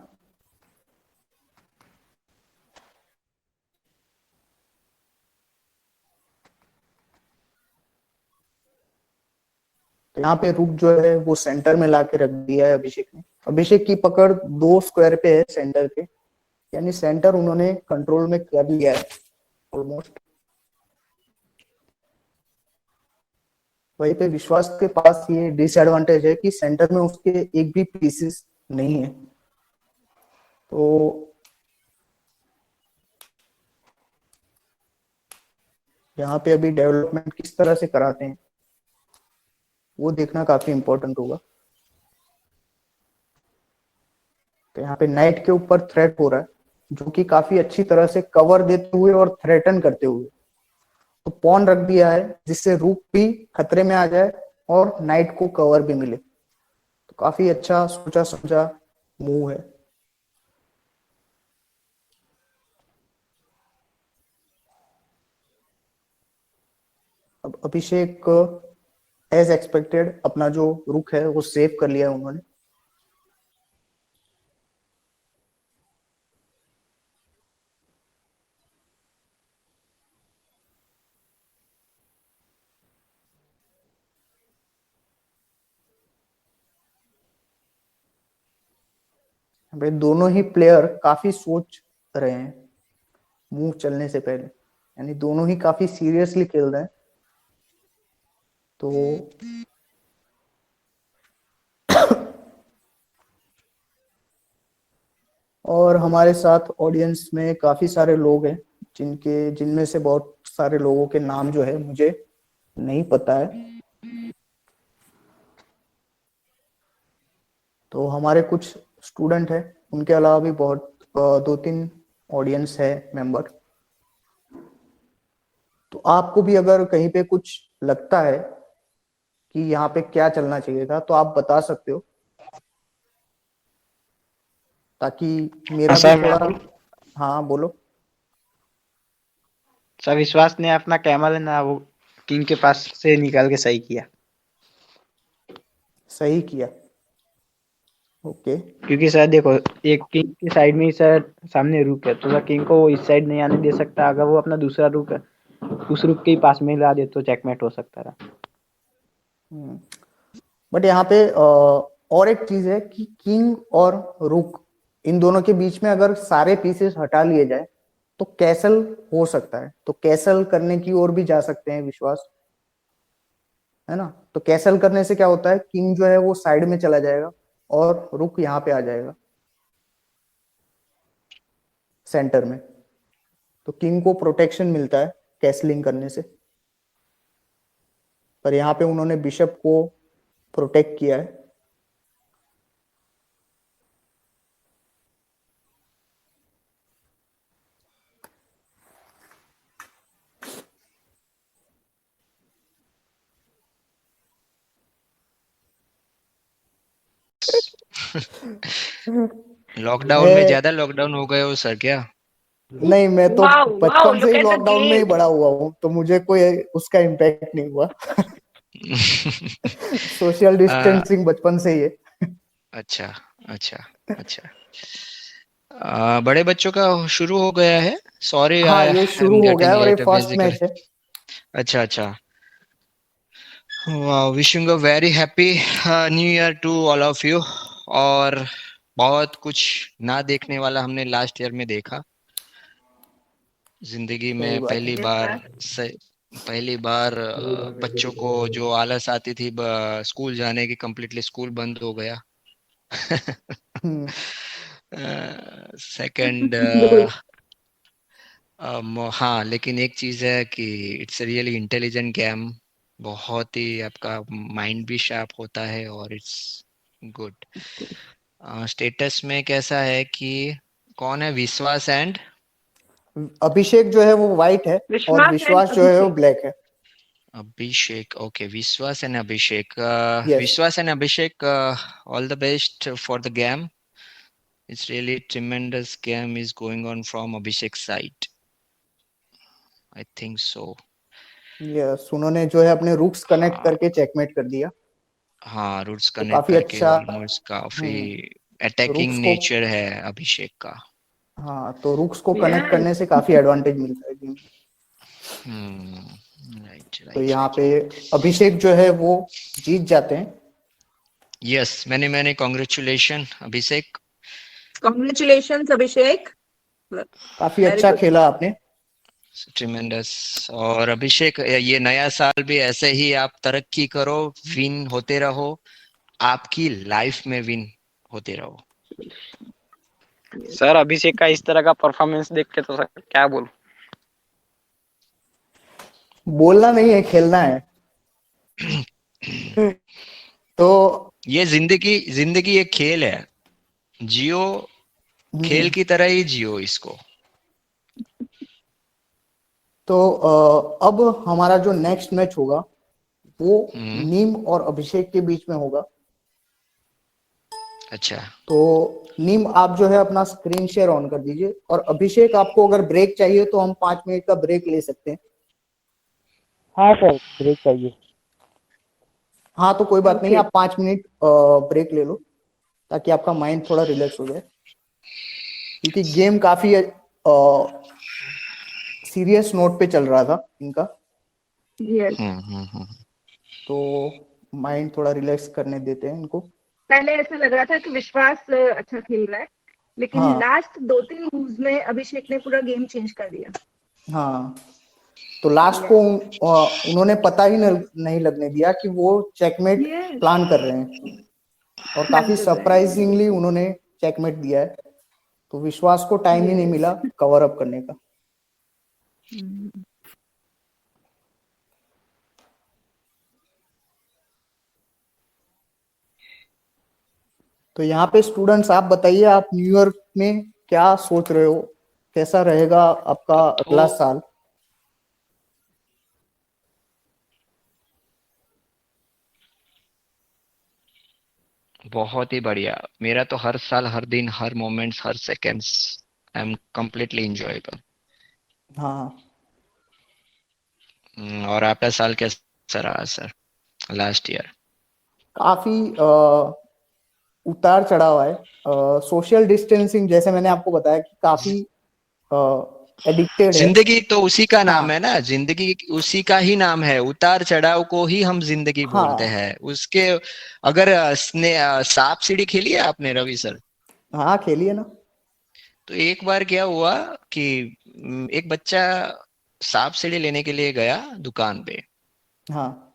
A: तो यहाँ पे रुक जो है वो सेंटर में लाके रख दिया है अभिषेक ने। अभिषेक की पकड़ 2 स्क्वायर पे है सेंटर के, यानी सेंटर उन्होंने कंट्रोल में कर लिया है ऑलमोस्ट। वहीं पे विश्वास के पास ये डिसएडवांटेज है कि सेंटर में उसके एक भी पीसेस नहीं है। तो यहाँ पे अभी डेवलपमेंट किस तरह से कराते हैं वो देखना काफी इंपॉर्टेंट होगा। तो यहाँ पे नाइट के ऊपर थ्रेट हो रहा है, जो कि काफी अच्छी तरह से कवर देते हुए और थ्रेटन करते हुए। तो पॉन रख दिया है जिससे रूक भी खतरे में आ जाए और नाइट को कवर भी मिले। तो काफी अच्छा सोचा समझा मूव है। अब अभिषेक एज एक्सपेक्टेड अपना जो रुक है वो सेव कर लिया है उन्होंने। भाई दोनों ही प्लेयर काफी सोच रहे हैं मूव चलने से पहले, यानी दोनों ही काफी सीरियसली खेल रहे हैं। तो और हमारे साथ ऑडियंस में काफी सारे लोग हैं जिनमें से बहुत सारे लोगों के नाम जो है मुझे नहीं पता है। तो हमारे कुछ स्टूडेंट हैं, उनके अलावा भी बहुत 2-3 ऑडियंस है मेंबर। तो आपको भी अगर कहीं पे कुछ लगता है कि यहाँ पे क्या चलना चाहिए था तो आप बता सकते हो, ताकि मेरा भी थोड़ा। हाँ बोलो।
G: सर विश्वास ने अपना कैमल है ना वो किंग के पास से निकाल के सही किया।
A: सही किया, ओके।
G: क्योंकि सर देखो एक किंग की साइड में ही सर सामने रुक है, तो सर किंग को वो इस साइड नहीं आने दे सकता। अगर वो अपना दूसरा रुक उस रुक के ही पास में ला दे तो चेकमेट हो सकता था।
A: बट यहाँ पे और एक चीज है कि किंग और रुक इन दोनों के बीच में अगर सारे पीसेस हटा लिए जाए तो कैसल हो सकता है, तो कैसल करने की ओर भी जा सकते हैं विश्वास, है ना। तो कैसल करने से क्या होता है, किंग जो है वो साइड में चला जाएगा और रुक यहाँ पे आ जाएगा सेंटर में, तो किंग को प्रोटेक्शन मिलता है कैसलिंग करने से। पर यहाँ पे उन्होंने बिशप को प्रोटेक्ट किया है।
H: लॉकडाउन में ज्यादा लॉकडाउन हो गए हो सर क्या?
A: नहीं, मैं तो
E: Wow, wow,
A: बचपन से
E: look
A: he
E: at the
A: lockdown में ही
E: game.
A: बड़ा हुआ हूँ, तो मुझे कोई उसका इम्पैक्ट नहीं हुआ। सोशल डिस्टेंसिंग बचपन से ही है।
H: अच्छा अच्छा अच्छा। बड़े बच्चों का शुरू हो गया है। सॉरी,
A: हाँ,
H: आई
A: ये
H: एम
A: शुरू हो गया
H: गेटिंग
A: है और ये
H: लेट
A: फर्स्ट
H: बेसिकली।
A: मैच है।
H: अच्छा अच्छा। Wishing a very happy new year to all of you. और बहुत कुछ ना देखने वाला हमने लास्ट ईयर में देखा। जिंदगी
A: सही
H: में
A: बात है।
H: पहली बार बच्चों को जो आलस आती थी स्कूल जाने की, कंप्लीटली स्कूल बंद हो गया।
A: हम्म,
H: सेकंड, हाँ, लेकिन एक चीज है कि इट्स रियली इंटेलिजेंट गेम। बहुत ही आपका माइंड भी शार्प होता है और इट्स गुड। स्टेटस में कैसा है कि कौन है, विश्वास एंड
A: अभिषेक जो है वो व्हाइट है और
E: विश्वास
A: विश्वास
E: and
A: जो है वो
E: अभिषेक।
A: ब्लैक है।
H: Abhishek? Okay, Vishwas and Abhishek.
A: Yes.
H: Vishwas and Abhishek, all the best for the game. It's really tremendous game is going on from Abhishek's side. I think so.
A: Yes, उन्होंने जो है अपने rooks connect
H: हाँ
A: करके checkmate कर दिया।
H: हाँ, roots
A: तो
H: कनेक्ट
A: काफी
H: करके
A: अच्छा।
H: ऑलमोस्ट काफी अटैकिंग
A: रूक्स को,
H: नेचर है अभिषेक का।
A: हाँ, तो रूक्स को कनेक्ट करने से काफी एडवांटेज मिलता है गेम।
H: राइट
A: तो
H: राइट
A: यहाँ
H: राइट।
A: पे अभिषेक जो है वो जीत जाते हैं।
H: यस, मैंने कॉन्ग्रेचुलेशन अभिषेक।
E: Congratulations, Abhishek.
A: काफी
E: Very
A: अच्छा
E: good.
A: खेला आपने।
H: ट्रिमेंडस। और अभिषेक, ये नया साल भी ऐसे ही आप तरक्की करो, विन होते रहो, आपकी लाइफ में विन होते रहो।
G: सर अभिषेक का इस तरह का परफॉर्मेंस देख के तो सर क्या बोलूं।
A: बोलना नहीं है, खेलना है। तो
H: ये जिंदगी एक खेल है, जियो खेल की तरह ही जियो इसको।
A: तो अब हमारा जो नेक्स्ट मैच होगा वो नीम और अभिषेक के बीच में होगा।
H: अच्छा,
A: तो नीम, आप जो है अपना स्क्रीन शेयर ऑन कर दीजिए, और अभिषेक आपको अगर ब्रेक चाहिए तो हम 5 मिनट का ब्रेक ले सकते हैं।
B: हाँ सर, ब्रेक चाहिए।
A: हाँ, तो कोई बात नहीं,
E: Okay.
A: आप 5 मिनट ब्रेक ले लो ताकि आपका माइंड थोड़ा रिलैक्स हो जाए, क्योंकि गेम काफी सीरियस नोट पे चल रहा था इनका।
E: Yes.
A: तो माइंड थोड़ा रिलैक्स करने देते हैं इनको।
E: पहले ऐसा लग रहा था कि विश्वास अच्छा खेल रहा है, लेकिन
A: हाँ।
E: लास्ट 2-3 मूव्स में अभिषेक ने पूरा गेम चेंज कर दिया।
A: हाँ, तो लास्ट को उन्होंने पता ही नहीं लगने दिया कि वो चेकमेट
E: Yes.
A: प्लान कर रहे हैं, और काफी सरप्राइजिंगली उन्होंने चेकमेट दिया है। तो विश्वास को टाइम ही नहीं मिला कवर अप करने का। तो यहाँ पे स्टूडेंट्स, आप बताइए, आप न्यू ईयर में क्या सोच रहे हो, कैसा रहेगा आपका अगला साल?
H: बहुत ही बढ़िया। मेरा तो हर साल, हर दिन, हर मोमेंट्स, हर seconds I am completely enjoyable.
A: हाँ,
H: और आपका साल कैसा रहा सर, लास्ट ईयर?
A: काफी उतार चढ़ाव है। सोशल डिस्टेंसिंग, जैसे मैंने आपको बताया कि काफी एडिक्टेड है।
H: जिंदगी तो उसी का नाम
A: हाँ
H: है ना, जिंदगी उसी का ही नाम है, उतार चढ़ाव को ही हम जिंदगी बोलते
A: हाँ
H: हैं उसके। अगर सांप सीढ़ी खेली है आपने रवि सर?
A: हाँ, खेलिए ना।
H: तो एक बार क्या हुआ कि एक बच्चा सांप सीढ़ी लेने के लिए गया दुकान पे।
A: हाँ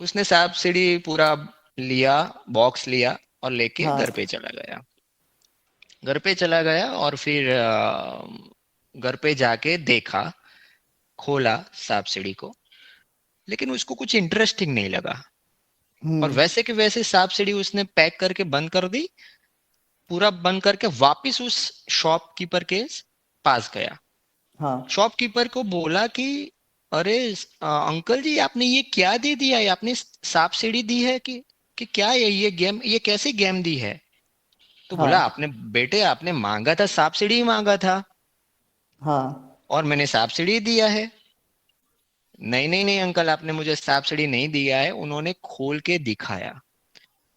H: उसने सांप सीढ़ी पूरा लिया, बॉक्स लिया और लेके
A: हाँ
H: घर पे चला गया। घर पे चला गया और फिर घर पे जाके देखा, खोला सांप सीढ़ी को, लेकिन उसको कुछ इंटरेस्टिंग नहीं लगा। और
A: हम्म
H: वैसे के वैसे सांप सीढ़ी उसने पैक करके बंद कर दी, पूरा बंद करके वापस उस शॉपकीपर के पास गया।
A: हाँ
H: शॉपकीपर को बोला कि अरे अंकल जी, आपने ये क्या दे दिया है? आपने सांप सीढ़ी दी है कि क्या है ये गेम, ये कैसे गेम दी है? तो बोला,
A: हाँ
H: आपने बेटे आपने मांगा था, सांप सीढ़ी ही मांगा था
A: हाँ
H: और मैंने सांप सीढ़ी दिया है। नहीं नहीं नहीं अंकल, आपने मुझे सांप सीढ़ी नहीं दिया है। उन्होंने खोल के दिखाया,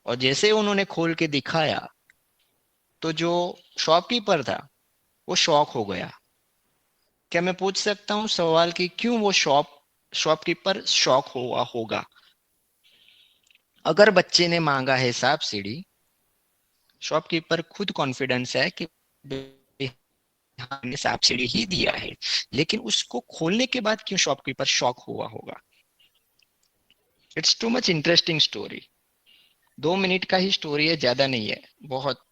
H: और जैसे उन्होंने खोल के दिखाया तो जो शॉपकीपर था वो शॉक हो गया। क्या मैं पूछ सकता हूँ सवाल कि क्यों वो शॉपकीपर शॉक हुआ होगा? अगर बच्चे ने मांगा है सांप सीढ़ी, शॉपकीपर खुद कॉन्फिडेंस है कि हमने सांप सीढ़ी ही दिया है, लेकिन उसको खोलने के बाद क्यों शॉपकीपर शॉक हुआ होगा? It's too much interesting story. 2 minute का ही स्टोरी है, ज्यादा नहीं है, बहुत।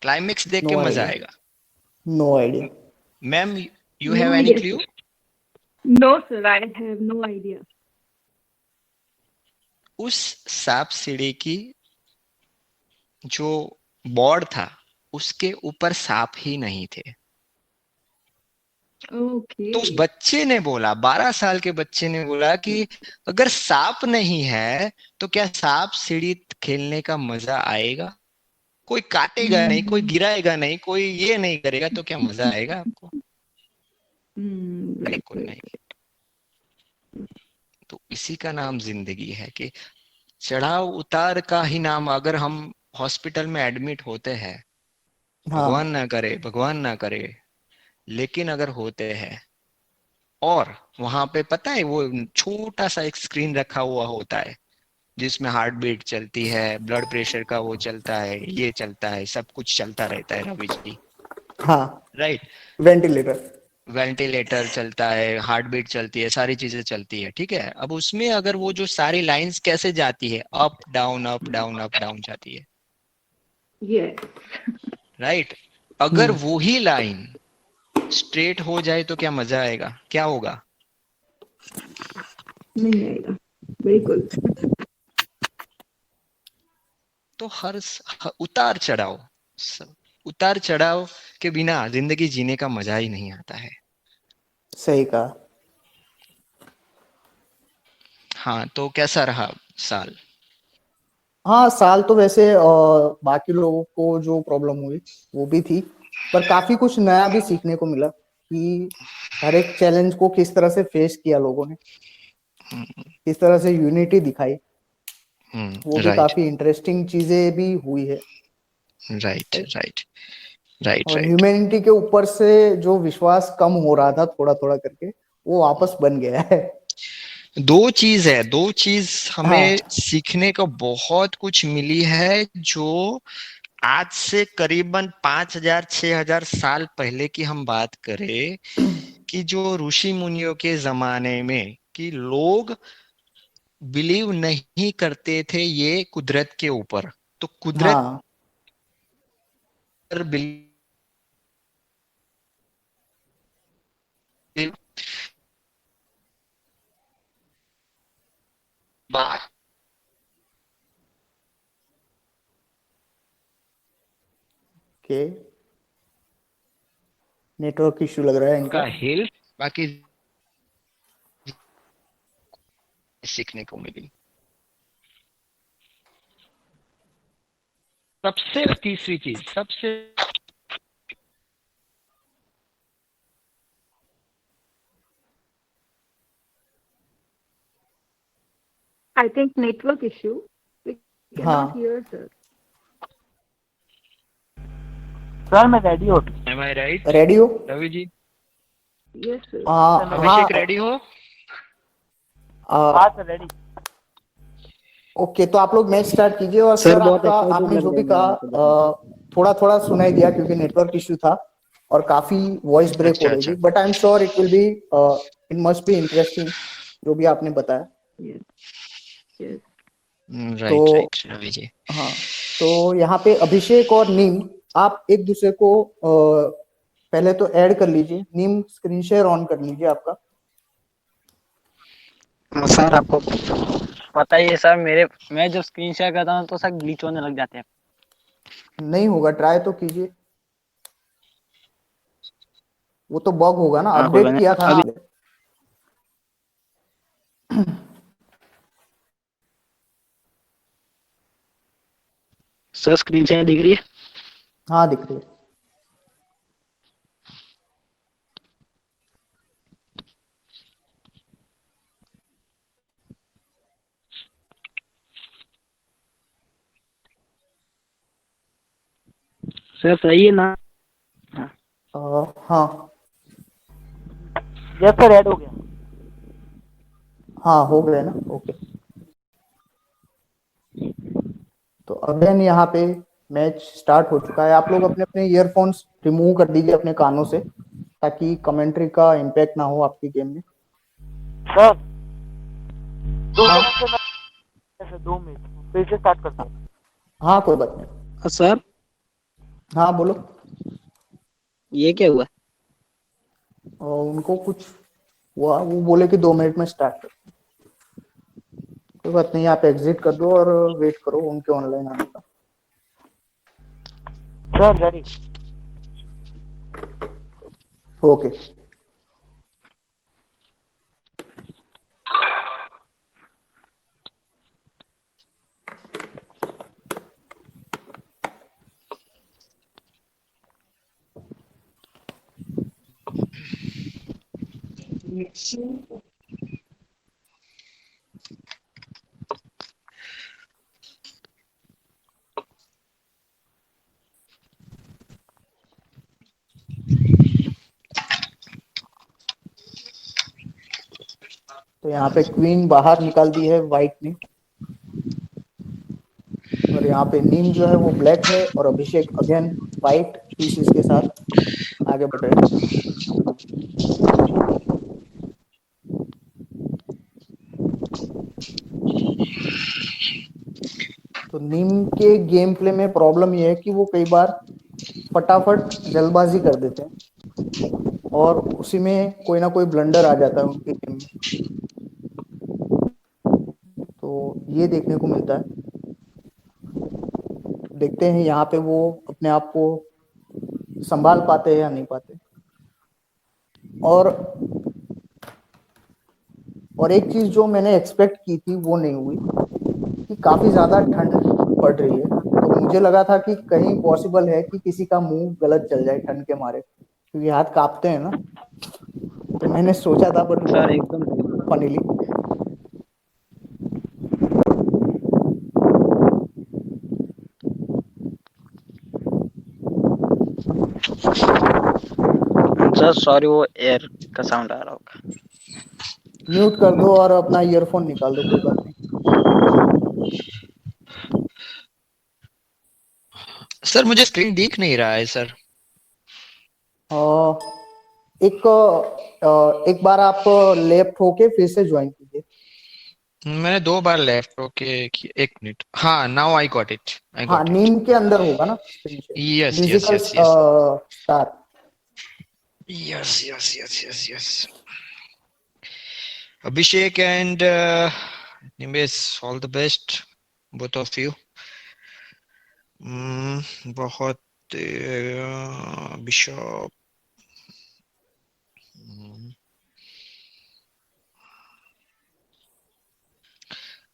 H: क्लाइमेक्स देख के
A: नो
H: मजा
A: आइडिया,
H: आएगा।
A: No idea.
H: Ma'am, you
E: No
H: have any
E: idea,
H: clue?
E: No, sir, I have no idea.
H: उस सांप सीढ़ी की जो बोर्ड था उसके ऊपर सांप ही नहीं थे।
E: Okay.
H: तो उस बच्चे ने बोला, 12 साल के बच्चे ने बोला कि अगर सांप नहीं है तो क्या सांप सीढ़ी खेलने का मजा आएगा? कोई काटेगा नहीं, कोई गिराएगा नहीं, कोई ये नहीं करेगा, तो क्या मजा आएगा आपको?
E: Right,
H: बिल्कुल
E: right.
H: नहीं। तो इसी का नाम जिंदगी है कि चढ़ाव उतार का ही नाम। अगर हम हॉस्पिटल में एडमिट होते हैं,
A: हाँ
H: भगवान ना करे, लेकिन अगर होते हैं और वहां पे पता है वो छोटा सा एक स्क्रीन रखा हुआ होता है जिसमें हार्ट बीट चलती है, ब्लड प्रेशर का वो चलता है, ये चलता है, सब कुछ चलता रहता है रवि जी,
A: हाँ,
H: राइट?
A: वेंटिलेटर।
H: वेंटिलेटर चलता है, हार्ट बीट चलती है, सारी चीजें चलती है, ठीक है। अब उसमें अगर वो जो सारी लाइंस कैसे जाती है, up down up down up down जाती है,
E: Yes.
H: राइट? अगर वो ही लाइन स्ट्रेट हो जाए तो क्या मजा आएगा? क्या होगा?
E: नहीं आएगा, बिल्कुल।
H: तो उतार चढ़ाव के बिना जिंदगी जीने का मजा ही नहीं आता है।
A: सही कहा।
H: हाँ, तो कैसा रहा साल?
A: हाँ, साल तो वैसे बाकी लोगों को जो प्रॉब्लम हुई वो भी थी, पर काफी कुछ नया भी सीखने को मिला कि हर एक चैलेंज को किस तरह से फेस किया लोगों ने, किस तरह से यूनिटी दिखाई। वो भी
H: राइट
A: काफी इंटरेस्टिंग चीजें भी हुई है।
H: राइट राइट राइट
A: और
H: राइट।
A: ह्यूमैनिटी के ऊपर से जो विश्वास कम हो रहा था थोड़ा थोड़ा करके, वो वापस बन गया है।
H: दो चीज हमें
A: हाँ
H: सीखने को बहुत कुछ मिली है, जो आज से करीबन 5,000 6,000 साल पहले की हम बात करें कि जो ऋषि मुनियों के जमाने में कि लोग बिलीव नहीं करते थे ये कुदरत के ऊपर, तो कुदरत
A: हाँ
H: पर बिलीव बात
A: के नेटवर्क इश्यू लग रहा है इनका।
H: का हेल्थ बाकी सीखने को मिली। सबसे तीसरी चीज, सबसे
E: I think network issue. We cannot
A: हाँ
E: hear, sir.
B: सर मैं रेडी हो
H: एम आई राइट
A: रेडी हो?
H: रवि जी?
A: हाँ
H: अभिषेक रेडी हो?
B: हाँ सर रेडी।
A: ओके, तो आप लोग मैच स्टार्ट कीजिए। और
G: सर
A: सर
G: बहुत
A: आपका,
G: excited
A: आपने
G: लग
A: जो
G: रहे
A: भी
G: हैं
A: कहा
G: मेरे को
A: थोड़ा थोड़ा सुनाई दिया क्योंकि नेटवर्क इश्यू था और काफी वॉइस ब्रेक हो
H: अच्छा
A: रही
H: अच्छा
A: थी, but I am sure it will be, it must be interesting जो भी आपने बताया। तो
H: राइट राइट रवि जी।
A: हाँ, तो यहाँ पे अभिषेक और नीम, आप एक दूसरे को पहले तो ऐड कर लीजिए। नीम स्क्रीन शेयर ऑन कर लीजिए आपका।
G: सर आपको पता ही है सर, मैं जब स्क्रीन शेयर करता हूँ तो सर ग्लिच होने लग जाते हैं।
A: नहीं होगा, ट्राई तो कीजिए। वो तो बग होगा ना,
G: हाँ कोई बात
A: अपडेट किया
G: नहीं,
A: था ना
G: अभी
A: आपने?
G: सर स्क्रीन शेयर दिख रही है?
A: हाँ दिख रही है।
G: सर सही है ना?
A: हाँ
B: यस सर ऐड हो गया।
A: हाँ हो गया ना, ओके। तो अगेन यहाँ पे मैच स्टार्ट हो चुका है। आप लोग अपने अपने ईयरफोन्स रिमूव कर दीजिए अपने कानों से, ताकि कमेंट्री का इम्पैक्ट ना हो आपकी गेम में।
B: सर 2
A: हाँ
B: मिनट से मैं सर 2 मिनट फिर से स्टार्ट करते हैं।
A: हाँ कोई बात नहीं।
G: सर
A: हाँ बोलो।
G: ये क्या हुआ?
A: और उनको कुछ हुआ, वो बोले कि 2 मिनट में स्टार्ट कर। कोई बात नहीं, आप एग्जिट कर दो और वेट करो उनके ऑनलाइन आने का।
B: Sir ready.
A: ओके। तो यहाँ पे क्वीन बाहर निकाल दी है व्हाइट ने, और यहाँ पे नीम जो है वो ब्लैक है, और अभिषेक अगेन व्हाइट पीसेस के साथ आगे बढ़ रहे हैं। तो नीम के गेम प्ले में प्रॉब्लम ये है कि वो कई बार फटाफट जल्दबाजी कर देते हैं और उसी में कोई ना कोई ब्लंडर आ जाता है उनके गेम में। तो ये देखने को मिलता है। देखते हैं यहाँ पे वो अपने आप को संभाल पाते हैं या नहीं पाते। और एक चीज जो मैंने एक्सपेक्ट की थी वो नहीं हुई, कि काफी ज्यादा ठंड पड़ रही है। तो मुझे लगा था कि कहीं पॉसिबल है कि किसी का मुंह गलत चल जाए ठंड के मारे, क्योंकि हाथ कांपते हैं ना। तो मैंने सोचा था, बट हुआ
G: सर
A: नहीं
G: एकदम
A: फनीली।
G: सर सॉरी, वो एयर का साउंड आ रहा होगा।
A: म्यूट कर दो और अपना ईयरफोन निकाल दो, कोई बात नहीं।
H: सर मुझे स्क्रीन दिख नहीं रहा है सर।
A: एक एक बार आप लेफ्ट होके फिर से ज्वाइन कीजिए।
H: मैंने 2 बार लेफ्ट ओके, एक मिनट। हाँ नाउ आई गॉट इट, आई
A: हाँ,
H: गॉट इट।
A: नीम के अंदर होगा ना screen share,
H: yes yes
A: musical
H: yes yes
A: star.
H: Yes yes yes yes yes. Abhishek and Nimesh, all the best, both of you. बहुत Bishop.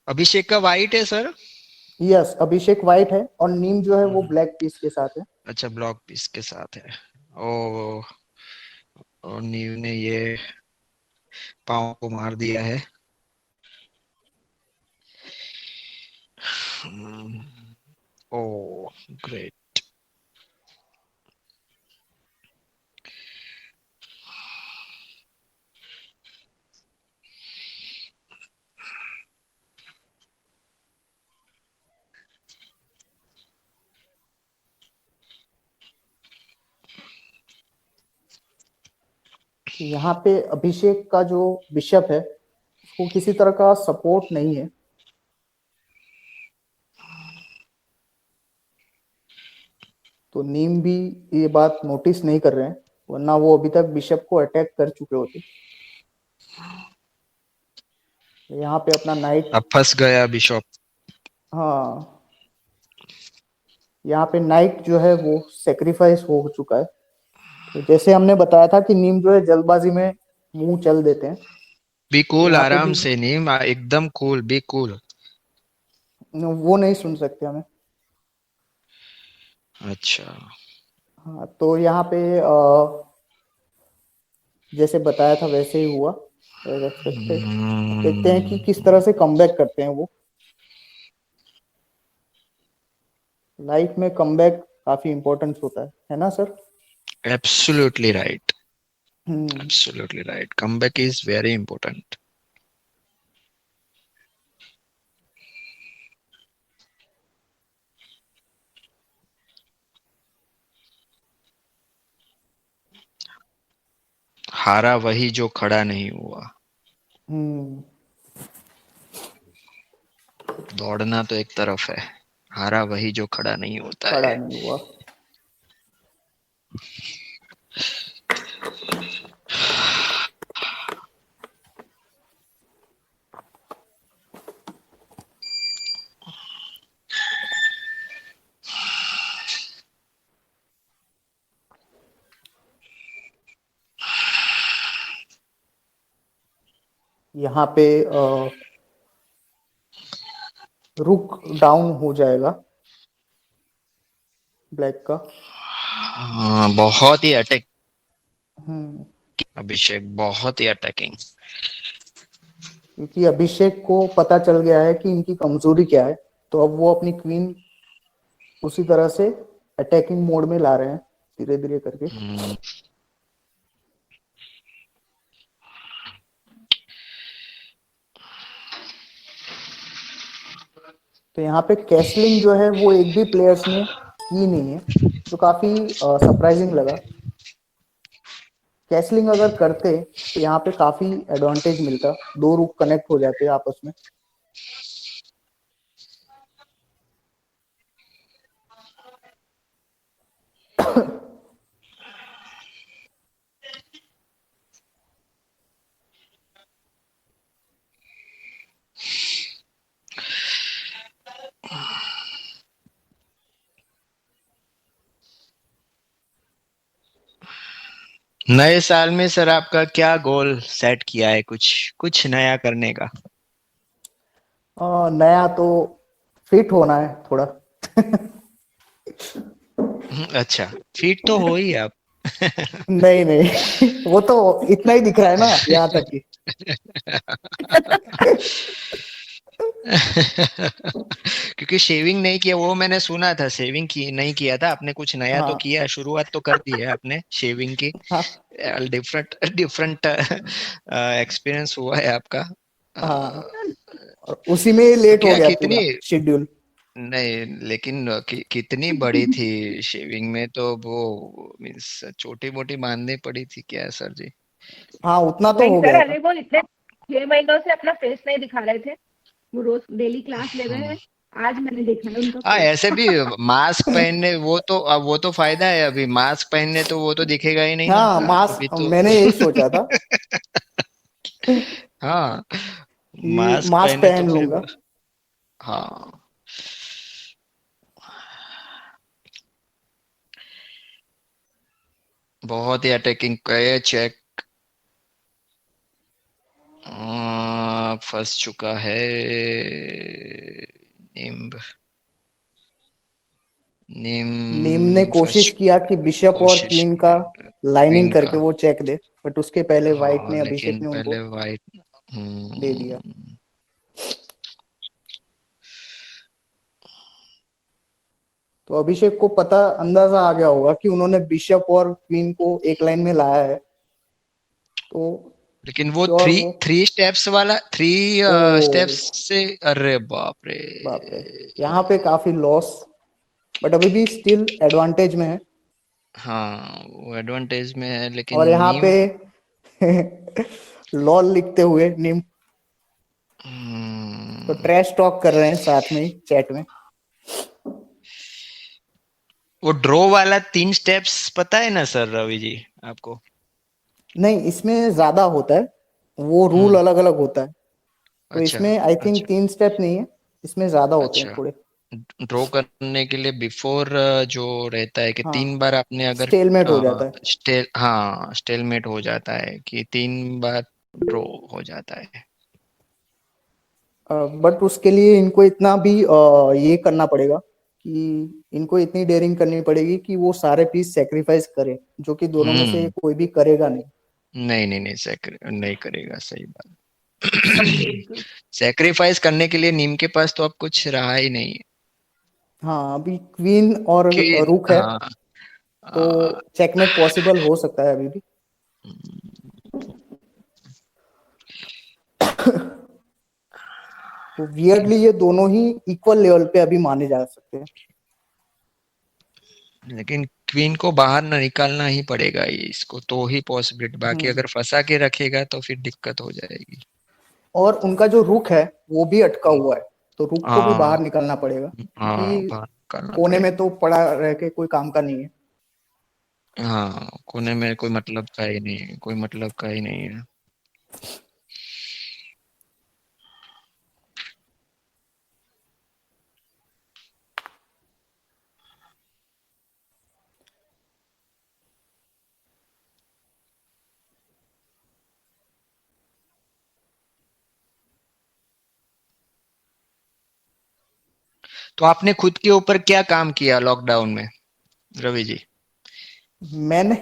H: अभिषेक का white है sir.
A: Yes, अभिषेक white है और नीम जो है वो ब्लैक पीस के साथ है।
H: अच्छा ब्लॉक पीस के साथ है। ओ, और नीव ने ये पाँव को मार दिया है। ओ ग्रेट।
A: यहाँ पे अभिषेक का जो बिशप है उसको किसी तरह का सपोर्ट नहीं है। तो नीम भी ये बात नोटिस नहीं कर रहे हैं, वरना वो अभी तक बिशप को अटैक कर चुके होते। यहाँ पे अपना नाइट,
H: अब फंस गया बिशप।
A: हाँ यहाँ पे नाइट जो है वो सेक्रीफाइस हो चुका है। तो जैसे हमने बताया था कि नीम जो है जल्दबाजी में मुंह चल देते हैं,
H: बी कूल,
A: यहाँ पे
H: आराम
A: भी
H: से नीम, एकदम कूल, बी कूल।
A: वो नहीं सुन सकते हमें।
H: अच्छा,
A: हाँ तो यहाँ पे जैसे बताया था वैसे ही हुआ एज एक्सपेक्टेड। देखते हैं कि किस तरह से कमबैक करते हैं वो। लाइफ में कमबैक काफी इम्पोर्टेंस होता है ना sir?
H: Absolutely right,
A: hmm.
H: Absolutely right, comeback is very important. हारा वही जो खड़ा नहीं हुआ।
A: हम्म।
H: दौड़ना तो एक तरफ है, हारा वही जो खड़ा नहीं होता
A: खड़ा
H: है।
A: नहीं हुआ। यहाँ पे रुक डाउन हो जाएगा ब्लैक का।
H: बहुत ही अटैक,
A: हम्म।
H: अभिषेक बहुत ही अटैकिंग।
A: क्योंकि अभिषेक को पता चल गया है कि इनकी कमजोरी क्या है, तो अब वो अपनी क्वीन उसी तरह से अटैकिंग मोड में ला रहे हैं धीरे धीरे करके। तो यहाँ पे कैसलिंग जो है वो एक भी प्लेयर्स ने की नहीं है, जो काफी सरप्राइजिंग लगा। कैसलिंग अगर करते तो यहाँ पे काफी एडवांटेज मिलता, दो रुक कनेक्ट हो जाते आपस में।
H: नए साल में सर आपका क्या गोल सेट किया है, कुछ कुछ नया करने का?
A: नया तो फिट होना है थोड़ा।
H: अच्छा, फिट तो हो ही आप।
A: नहीं नहीं, वो तो इतना ही दिख रहा है ना यहाँ तक की।
H: क्योंकि शेविंग नहीं किया, वो मैंने सुना था, शेविंग की नहीं किया था आपने, कुछ नया तो
A: हाँ
H: किया, शुरुआत तो कर दी है आपने शेविंग की।
A: हाँ
H: डिफरेंट डिफरेंट एक्सपीरियंस हुआ है आपका।
A: हाँ, और उसी में ही लेट हो
H: क्या
A: गया
H: कितनी,
A: पूरा शेड्यूल।
H: नहीं लेकिन कितनी बड़ी थी शेविंग में, तो वो मीन्स छोटी मोटी बांधनी पड़ी थी क्या सर जी?
A: हाँ उतना तो
E: नहीं
A: हो
E: सर,
A: गया था।
E: अभी वो इतने 6 महीनों से अपना फेस नहीं दिखा रहे थे। वो रोज डेली क्लास ले रहे हैं। आज मैंने देखा है उनका
H: हाँ
E: face।
H: ऐसे भी मास्क पहनने, वो तो अब वो तो फायदा है, अभी मास्क पहनने तो वो तो दिखेगा ही नहीं ना
A: हाँ
H: अभी
A: मास्क,
H: तो।
A: मैंने यही सोचा था
H: हाँ,
A: कि
H: मास्क
A: मास्क
H: पहने तो
A: पहन
H: फिर,
A: लूंगा।
H: हाँ। बहुत ही अटैकिंग है, चेक फंस चुका है निम्ब।
A: नीम ने
H: फंस
A: कोशिश किया कि बिशप और
H: कोशिश
A: क्वीन का
H: की
A: लाइनिंग
H: क्वीन
A: करके
H: का।
A: वो चेक दे, बट उसके पहले वाइट
H: हाँ
A: ने, अभिषेक
H: लेकिन
A: ने उनको
H: पहले वाइट।
A: दे दिया। तो अभिषेक को पता, अंदाजा आ गया होगा कि उन्होंने बिशप और क्वीन को एक लाइन में लाया है, तो
H: लेकिन वो
A: श्योर
H: थ्री
A: वो।
H: थ्री स्टेप्स वाला, थ्री
A: ओ
H: स्टेप्स से, अरे बाप रे।
A: बाप रे, यहाँ पे काफी लॉस, बट अभी भी स्टिल एडवांटेज में है।
H: हाँ वो एडवांटेज में है, लेकिन
A: और यहाँ पे
H: नीम
A: लॉल लिखते हुए निम, तो ट्रैश टॉक कर रहे हैं साथ में ही चैट में।
H: वो ड्रॉ वाला 3 स्टेप्स पता है ना सर रवि जी आपको?
A: नहीं, इसमें ज्यादा होता है, वो रूल अलग अलग होता है, तो
H: अच्छा
A: इसमें आई थिंक
H: अच्छा
A: 3 स्टेप नहीं है, इसमें ज्यादा होते हैं
H: अच्छा।
A: थोड़े।
H: ड्रॉ करने के लिए बिफोर जो रहता है कि
A: हाँ,
H: 3 बार आपने अगर
A: स्टेलमेट हो जाता है।
H: स्टेलमेट हो जाता है कि 3 बार ड्रॉ हो जाता है।
A: बट उसके लिए इनको इतना भी ये करना पड़ेगा कि इनको इतनी डेयरिंग करनी पड़ेगी कि वो सारे पीस सेक्रीफाइस करें, जो कि दोनों में से
H: हम्म
A: कोई भी करेगा नहीं।
H: नहीं नहीं करेगा, सही बात। सेक्रीफाइस करने के लिए नीम के पास तो अब कुछ रहा ही नहीं है
A: हाँ, अभी क्वीन और
H: कि
A: रुक है,
H: हाँ
A: तो
H: आ,
A: चेकमेट पॉसिबल हो सकता है अभी भी। तो वियर्डली ये दोनों ही इक्वल लेवल पे अभी माने जा सकते हैं।
H: लेकिन क्वीन को बाहर ना निकालना ही पड़ेगा ये इसको, तो ही पॉसिबिलिटी, बाकी अगर फंसा के रखेगा तो फिर दिक्कत हो जाएगी।
A: और उनका जो रुक है वो भी अटका हुआ है, तो रुक को भी बाहर
H: हाँ
A: निकालना पड़ेगा,
H: हाँ
A: क्योंकि
H: बाहर निकालना
A: कोने
H: पड़ेगा।
A: में तो पड़ा रह के कोई काम का नहीं है।
H: हाँ कोने में कोई मतलब का ही नहीं है, कोई मतलब का ही नहीं है। तो आपने खुद के ऊपर क्या काम किया लॉकडाउन में रवि जी?
A: मैंने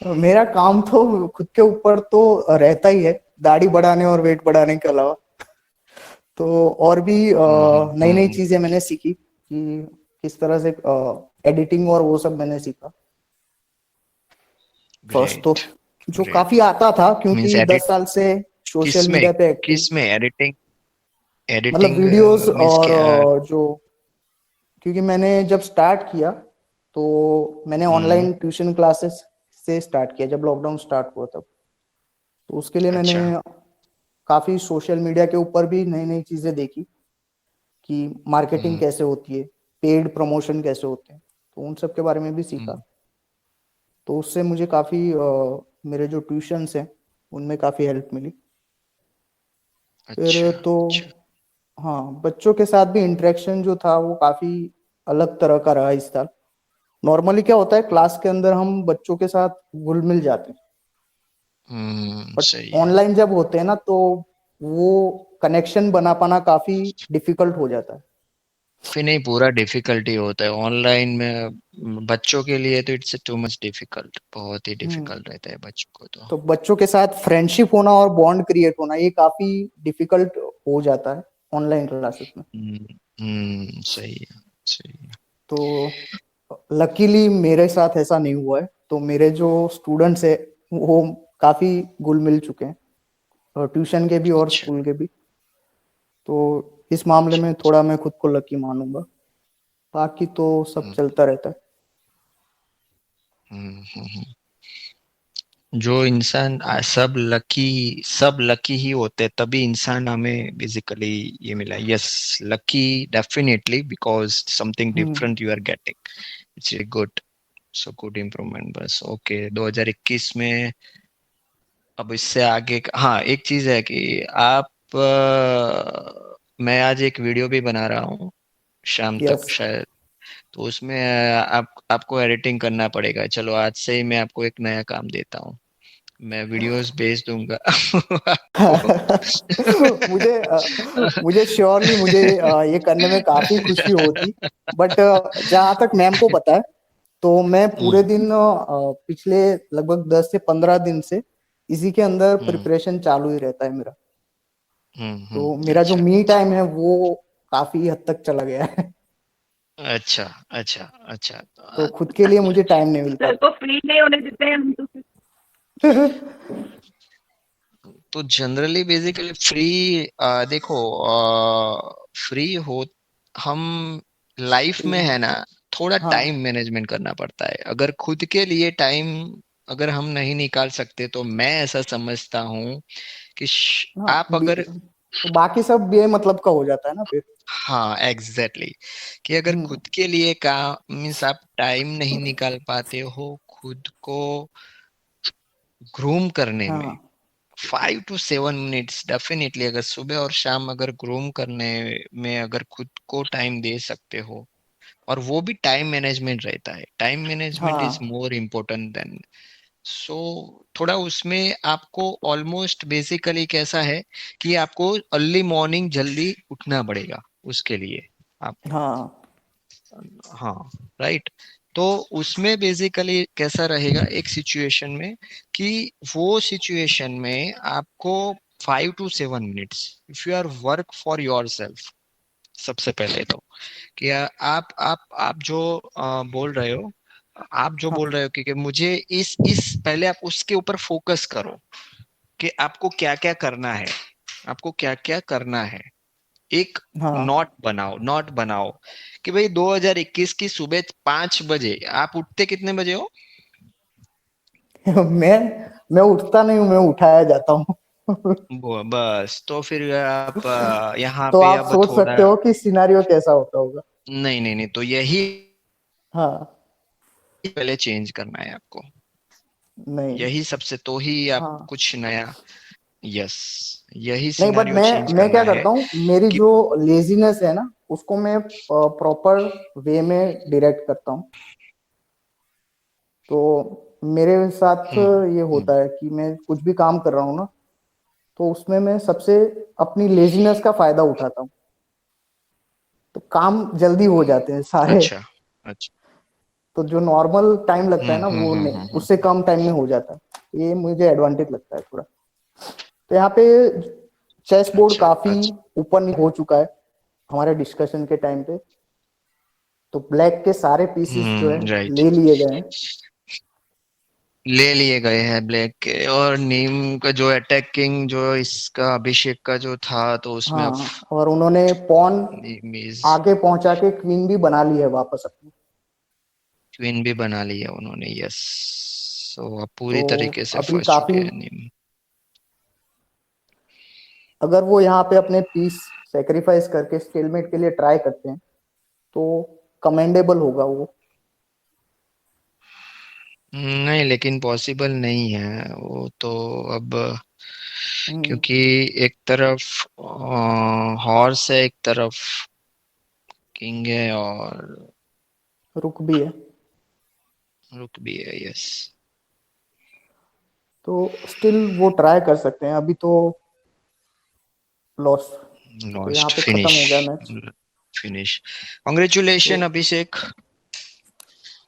A: मेरा काम तो खुद के ऊपर तो रहता ही है, दाढ़ी बढ़ाने और वेट बढ़ाने के अलावा। तो और भी नई नई
H: हम्म।
A: चीजें मैंने सीखी कि किस तरह से एडिटिंग और वो सब मैंने सीखा। फर्स्ट तो
H: ग्रेट
A: जो काफी
H: ग्रेट।
A: आता था,
H: मीन्स
A: क्योंकि 10
H: एडिट
A: साल से सोशल मीडिया पे एक्टिव,
H: किस में एडिटिंग
A: मतलब
H: एडिटिंग
A: वीडियोस
H: मीन्स
A: और
H: क्या?
A: जो, क्योंकि मैंने जब स्टार्ट किया तो मैंने
H: हम्म।
A: ऑनलाइन ट्यूशन क्लासेस से स्टार्ट किया जब लॉकडाउन स्टार्ट हुआ तब। तो उसके लिए मैंने
H: अच्छा।
A: काफी सोशल मीडिया के ऊपर भी नई नई चीजें देखी कि मार्केटिंग
H: हम्म
A: कैसे होती है, पेड प्रमोशन कैसे होते हैं, तो उन सब के बारे में भी सीखा।
H: हम्म,
A: तो उससे मुझे काफी मेरे जो ट्यूशंस हैं उनमें काफी हेल्प मिली। फिर
H: अच्छा
A: तो
H: अच्छा।
A: हाँ, बच्चों के साथ भी इंटरेक्शन जो था वो काफी अलग तरह का रहा इस साल। नॉर्मली क्या होता है, क्लास के अंदर हम बच्चों के साथ घुल मिल जाते हैं, बट
H: सही है।
A: ऑनलाइन जब होते हैं ना तो वो कनेक्शन बना पाना काफी डिफिकल्ट हो जाता है।
H: फिर नहीं, पूरा डिफिकल्टी होता है ऑनलाइन में बच्चों के लिए, तो इट्स टू मच डिफिकल्ट, बहुत ही
A: हम्म
H: डिफिकल्ट रहता है बच्चों को तो।
A: तो बच्चों के साथ फ्रेंडशिप होना और बॉन्ड क्रिएट होना ये काफी डिफिकल्ट हो जाता है ऑनलाइन क्लासेस में।
H: सही है सही है।
A: तो लकीली मेरे साथ ऐसा नहीं हुआ है, तो मेरे जो स्टूडेंट्स है वो काफी घुल मिल चुके हैं, ट्यूशन के भी और
H: अच्छा
A: स्कूल के भी। तो इस मामले
H: अच्छा
A: में
H: अच्छा।
A: थोड़ा मैं खुद को लकी मानूंगा, बाकी तो सब
H: हम्म,
A: चलता रहता है।
H: हम्म। जो इंसान सब लकी ही होते हैं, तभी इंसान हमें बेसिकली ये मिला। Yes, lucky definitely, because something
A: hmm
H: different you are getting. It's good, so good improvement. बस ओके 2021 में अब इससे आगे हाँ एक चीज है कि आप मैं आज एक वीडियो भी बना रहा हूँ शाम तक
A: यस।
H: शायद, तो उसमें आपको एडिटिंग करना पड़ेगा। चलो आज से ही मैं आपको एक नया काम देता हूँ, मैं वीडियोस भेज दूंगा आपको।
A: मुझे श्योरली मुझे ये करने में काफी खुशी होती, बट जहां तक मैम को पता है तो मैं पूरे
H: हम्म
A: दिन पिछले लगभग 10 से 15 दिन से इसी के अंदर
H: हम्म
A: प्रिपरेशन चालू ही रहता है मेरा। तो मेरा जो
H: अच्छा
A: मी टाइम है वो काफी हद तक चला गया है।
H: अच्छा अच्छा अच्छा।
A: तो खुद के लिए मुझे टाइम नहीं मिल
E: सर
A: पाता।
E: को फ्री नहीं होने देते हैं हम तो फिर।
H: तो जनरली बेसिकली फ्री, देखो फ्री हो, हम लाइफ में है ना, थोड़ा
A: हाँ,
H: टाइम मैनेजमेंट करना पड़ता है। अगर खुद के लिए टाइम अगर हम नहीं निकाल सकते तो मैं ऐसा समझता हूँ कि
A: हाँ,
H: आप अगर
A: तो बाकी सब बेमतलब का हो जाता है ना फिर।
H: हाँ एग्जैक्टली कि अगर खुद के लिए काम मीन्स आप टाइम नहीं निकाल पाते हो खुद को ग्रूम करने में,
A: हाँ
H: 5 to 7 मिनट्स डेफिनेटली अगर सुबह और शाम अगर ग्रूम करने में अगर खुद को टाइम दे सकते हो, और वो भी टाइम मैनेजमेंट रहता है, टाइम मैनेजमेंट इज
A: हाँ
H: मोर इम्पोर्टेंट देन। सो थोड़ा उसमें आपको ऑलमोस्ट बेसिकली कैसा है कि आपको अर्ली मॉर्निंग जल्दी उठना पड़ेगा उसके लिए आपको।
A: हाँ
H: हाँ राइट। तो उसमें बेसिकली कैसा रहेगा एक सिचुएशन में कि वो सिचुएशन में आपको 5 to 7 minutes if you are work for yourself, सबसे पहले तो कि आप जो बोल रहे हो, आप जो
A: हाँ
H: बोल रहे हो कि मुझे इस पहले आप उसके ऊपर फोकस करो कि आपको क्या क्या करना है, आपको क्या क्या करना है। एक
A: हाँ।
H: नोट बनाओ कि भाई 2021 की सुबह 5 बजे आप उठते कितने बजे हो?
A: मैं उठता नहीं हूँ, मैं उठाया जाता हूँ।
H: बस तो फिर आप यहाँ
A: तो
H: पे
A: आप
H: अब
A: सोच
H: थोड़ा
A: सकते हो कि सिनारियो कैसा होता होगा।
H: नहीं नहीं नहीं, तो यही
A: हाँ
H: पहले चेंज करना है आपको,
A: नहीं।
H: यही सबसे तो ही आप
A: हाँ
H: कुछ नया। यस, यही
A: नहीं, बट
H: सिनारियो चेंज
A: मैं
H: करना
A: क्या
H: है
A: करता हूँ, मेरी
H: कि
A: जो लेजीनेस है ना उसको मैं प्रॉपर वे में डायरेक्ट करता हूँ। तो मेरे साथ ये
H: हम्म,
A: होता है कि मैं कुछ भी काम कर रहा हूँ ना, तो उसमें मैं सबसे अपनी लेजीनेस का फायदा उठाता हूँ, तो काम जल्दी हो जाते हैं सारे।
H: अच्छा अच्छा।
A: तो जो नॉर्मल टाइम लगता है ना वो नहीं,
H: हम्म।
A: उससे कम टाइम में हो जाता है। ये मुझे एडवांटेज लगता है थोड़ा। तो यहाँ पे चेस बोर्ड
H: अच्छा
A: काफी
H: अच्छा।
A: ऊपर हो चुका है हमारे डिस्कशन के टाइम पे। तो ब्लैक के सारे पीसेस जो है
H: राइट,
A: ले लिए गए हैं।
H: ले लिए गए हैं ब्लैक के, और नीम का जो अटैकिंग जो इसका अभिषेक का जो था तो उसमें अब
A: हाँ, और उन्होंने पॉन
H: नीम इज
A: आगे पहुंचा के क्वीन भी बना ली है वापस अपनी।
H: क्वीन भी बना ली है उन्होंने, यस। सो अब
A: तो
H: पूरी तरीके से
A: अभी
H: फंस चुके
A: काफी,
H: हैं नीम।
A: अगर वो यहाँ पे अपने पीस सेक्रीफाइस करके स्टेलमेट के लिए ट्राई करते हैं तो कमेंडेबल होगा वो।
H: नहीं लेकिन पॉसिबल नहीं है वो तो अब,
A: हम्म,
H: क्योंकि एक तरफ हॉर्स है, एक तरफ किंग है, और
A: रुक भी है।
H: रुक भी है, यस।
A: तो स्टिल वो ट्राई कर सकते हैं अभी तो। लॉस। तो यहाँ
H: लॉस्ट,
A: पे खत्म
H: फिनिश,
A: हो गया मैच।
H: फिनिश।
A: तो
H: कॉन्ग्रेचुलेशन अभिषेक।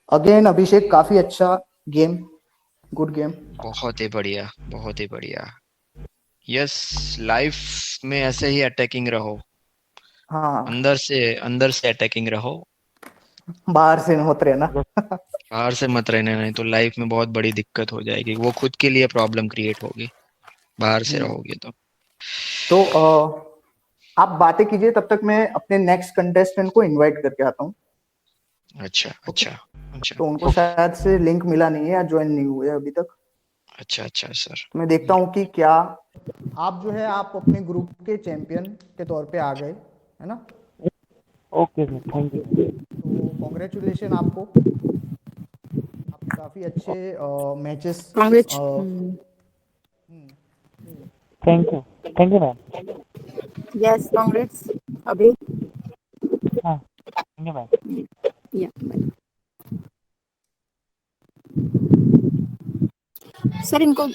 A: अगेन अभिषेक, काफी अच्छा गेम, गुड गेम।
H: बहुत ही बढ़िया, बहुत ही बढ़िया। यस, लाइफ में ऐसे ही अटैकिंग रहो,
A: हाँ,
H: अंदर से अटैकिंग रहो,
A: बाहर से मत रहना।
H: बाहर से मत रहने, नहीं तो लाइफ में बहुत बड़ी दिक्कत हो जाएगी, वो खुद के लिए प्रॉब्लम क्रिएट होगी बाहर से
A: हम्म,
H: रहोगे तो।
A: तो आप बातें कीजिए, तब तक मैं अपने नेक्स्ट कंटेस्टेंट को इनवाइट करके आता हूँ।
H: अच्छा
A: ओके।
H: अच्छा अच्छा।
A: तो उनको शायद से लिंक मिला नहीं है या ज्वाइन नहीं हुए अभी तक।
H: अच्छा अच्छा सर।
A: तो मैं देखता हूँ कि क्या आप जो है आप अपने ग्रुप के चैंपियन के तौर पे आ गए, है ना।
B: Okay sir, thank you.
A: तो कॉन्ग्रेचुलेशन आपको, आपने काफी अच्छे matches.
E: Congrats
B: thank you ma'am.
E: Yes congrats अभी।
B: हाँ, थैंक यू मैम।
E: या सर इनको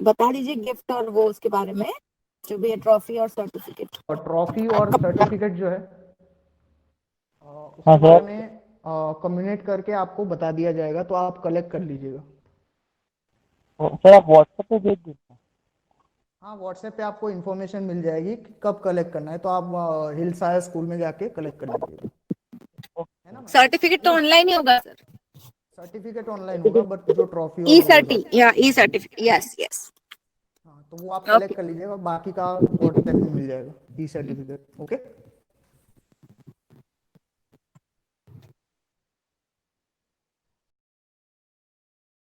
E: बता दीजिए गिफ्ट और वो उसके बारे में, जो भी है ट्रॉफी और सर्टिफिकेट।
A: और ट्रॉफी और सर्टिफिकेट जो है
B: हाँ
A: उसके बारे
B: सर।
A: में कम्युनिकेट करके आपको बता दिया जाएगा, तो आप कलेक्ट कर लीजिएगा।
B: सर आप व्हाट्सएप पे भेज दीजिए।
A: हाँ, व्हाट्सएप पे आपको इन्फॉर्मेशन मिल जाएगी कि कब कलेक्ट करना है, तो आप हिलसायर स्कूल में जाके कलेक्ट कर लीजिएगा, है ना मैम।
E: सर्टिफिकेट तो ऑनलाइन ही होगा सर।
A: सर्टिफिकेट ऑनलाइन होगा, बट जो ट्रॉफी और
E: ई
A: वो होगा,
E: सर्टी या ई सर्टिफिकेट, यस यस।
A: हाँ, तो वो आप
E: ओके
A: कलेक्ट कर लीजिएगा, बाकी का व्हाट्सएप में मिल जाएगा ई सर्टिफिकेट। ओके।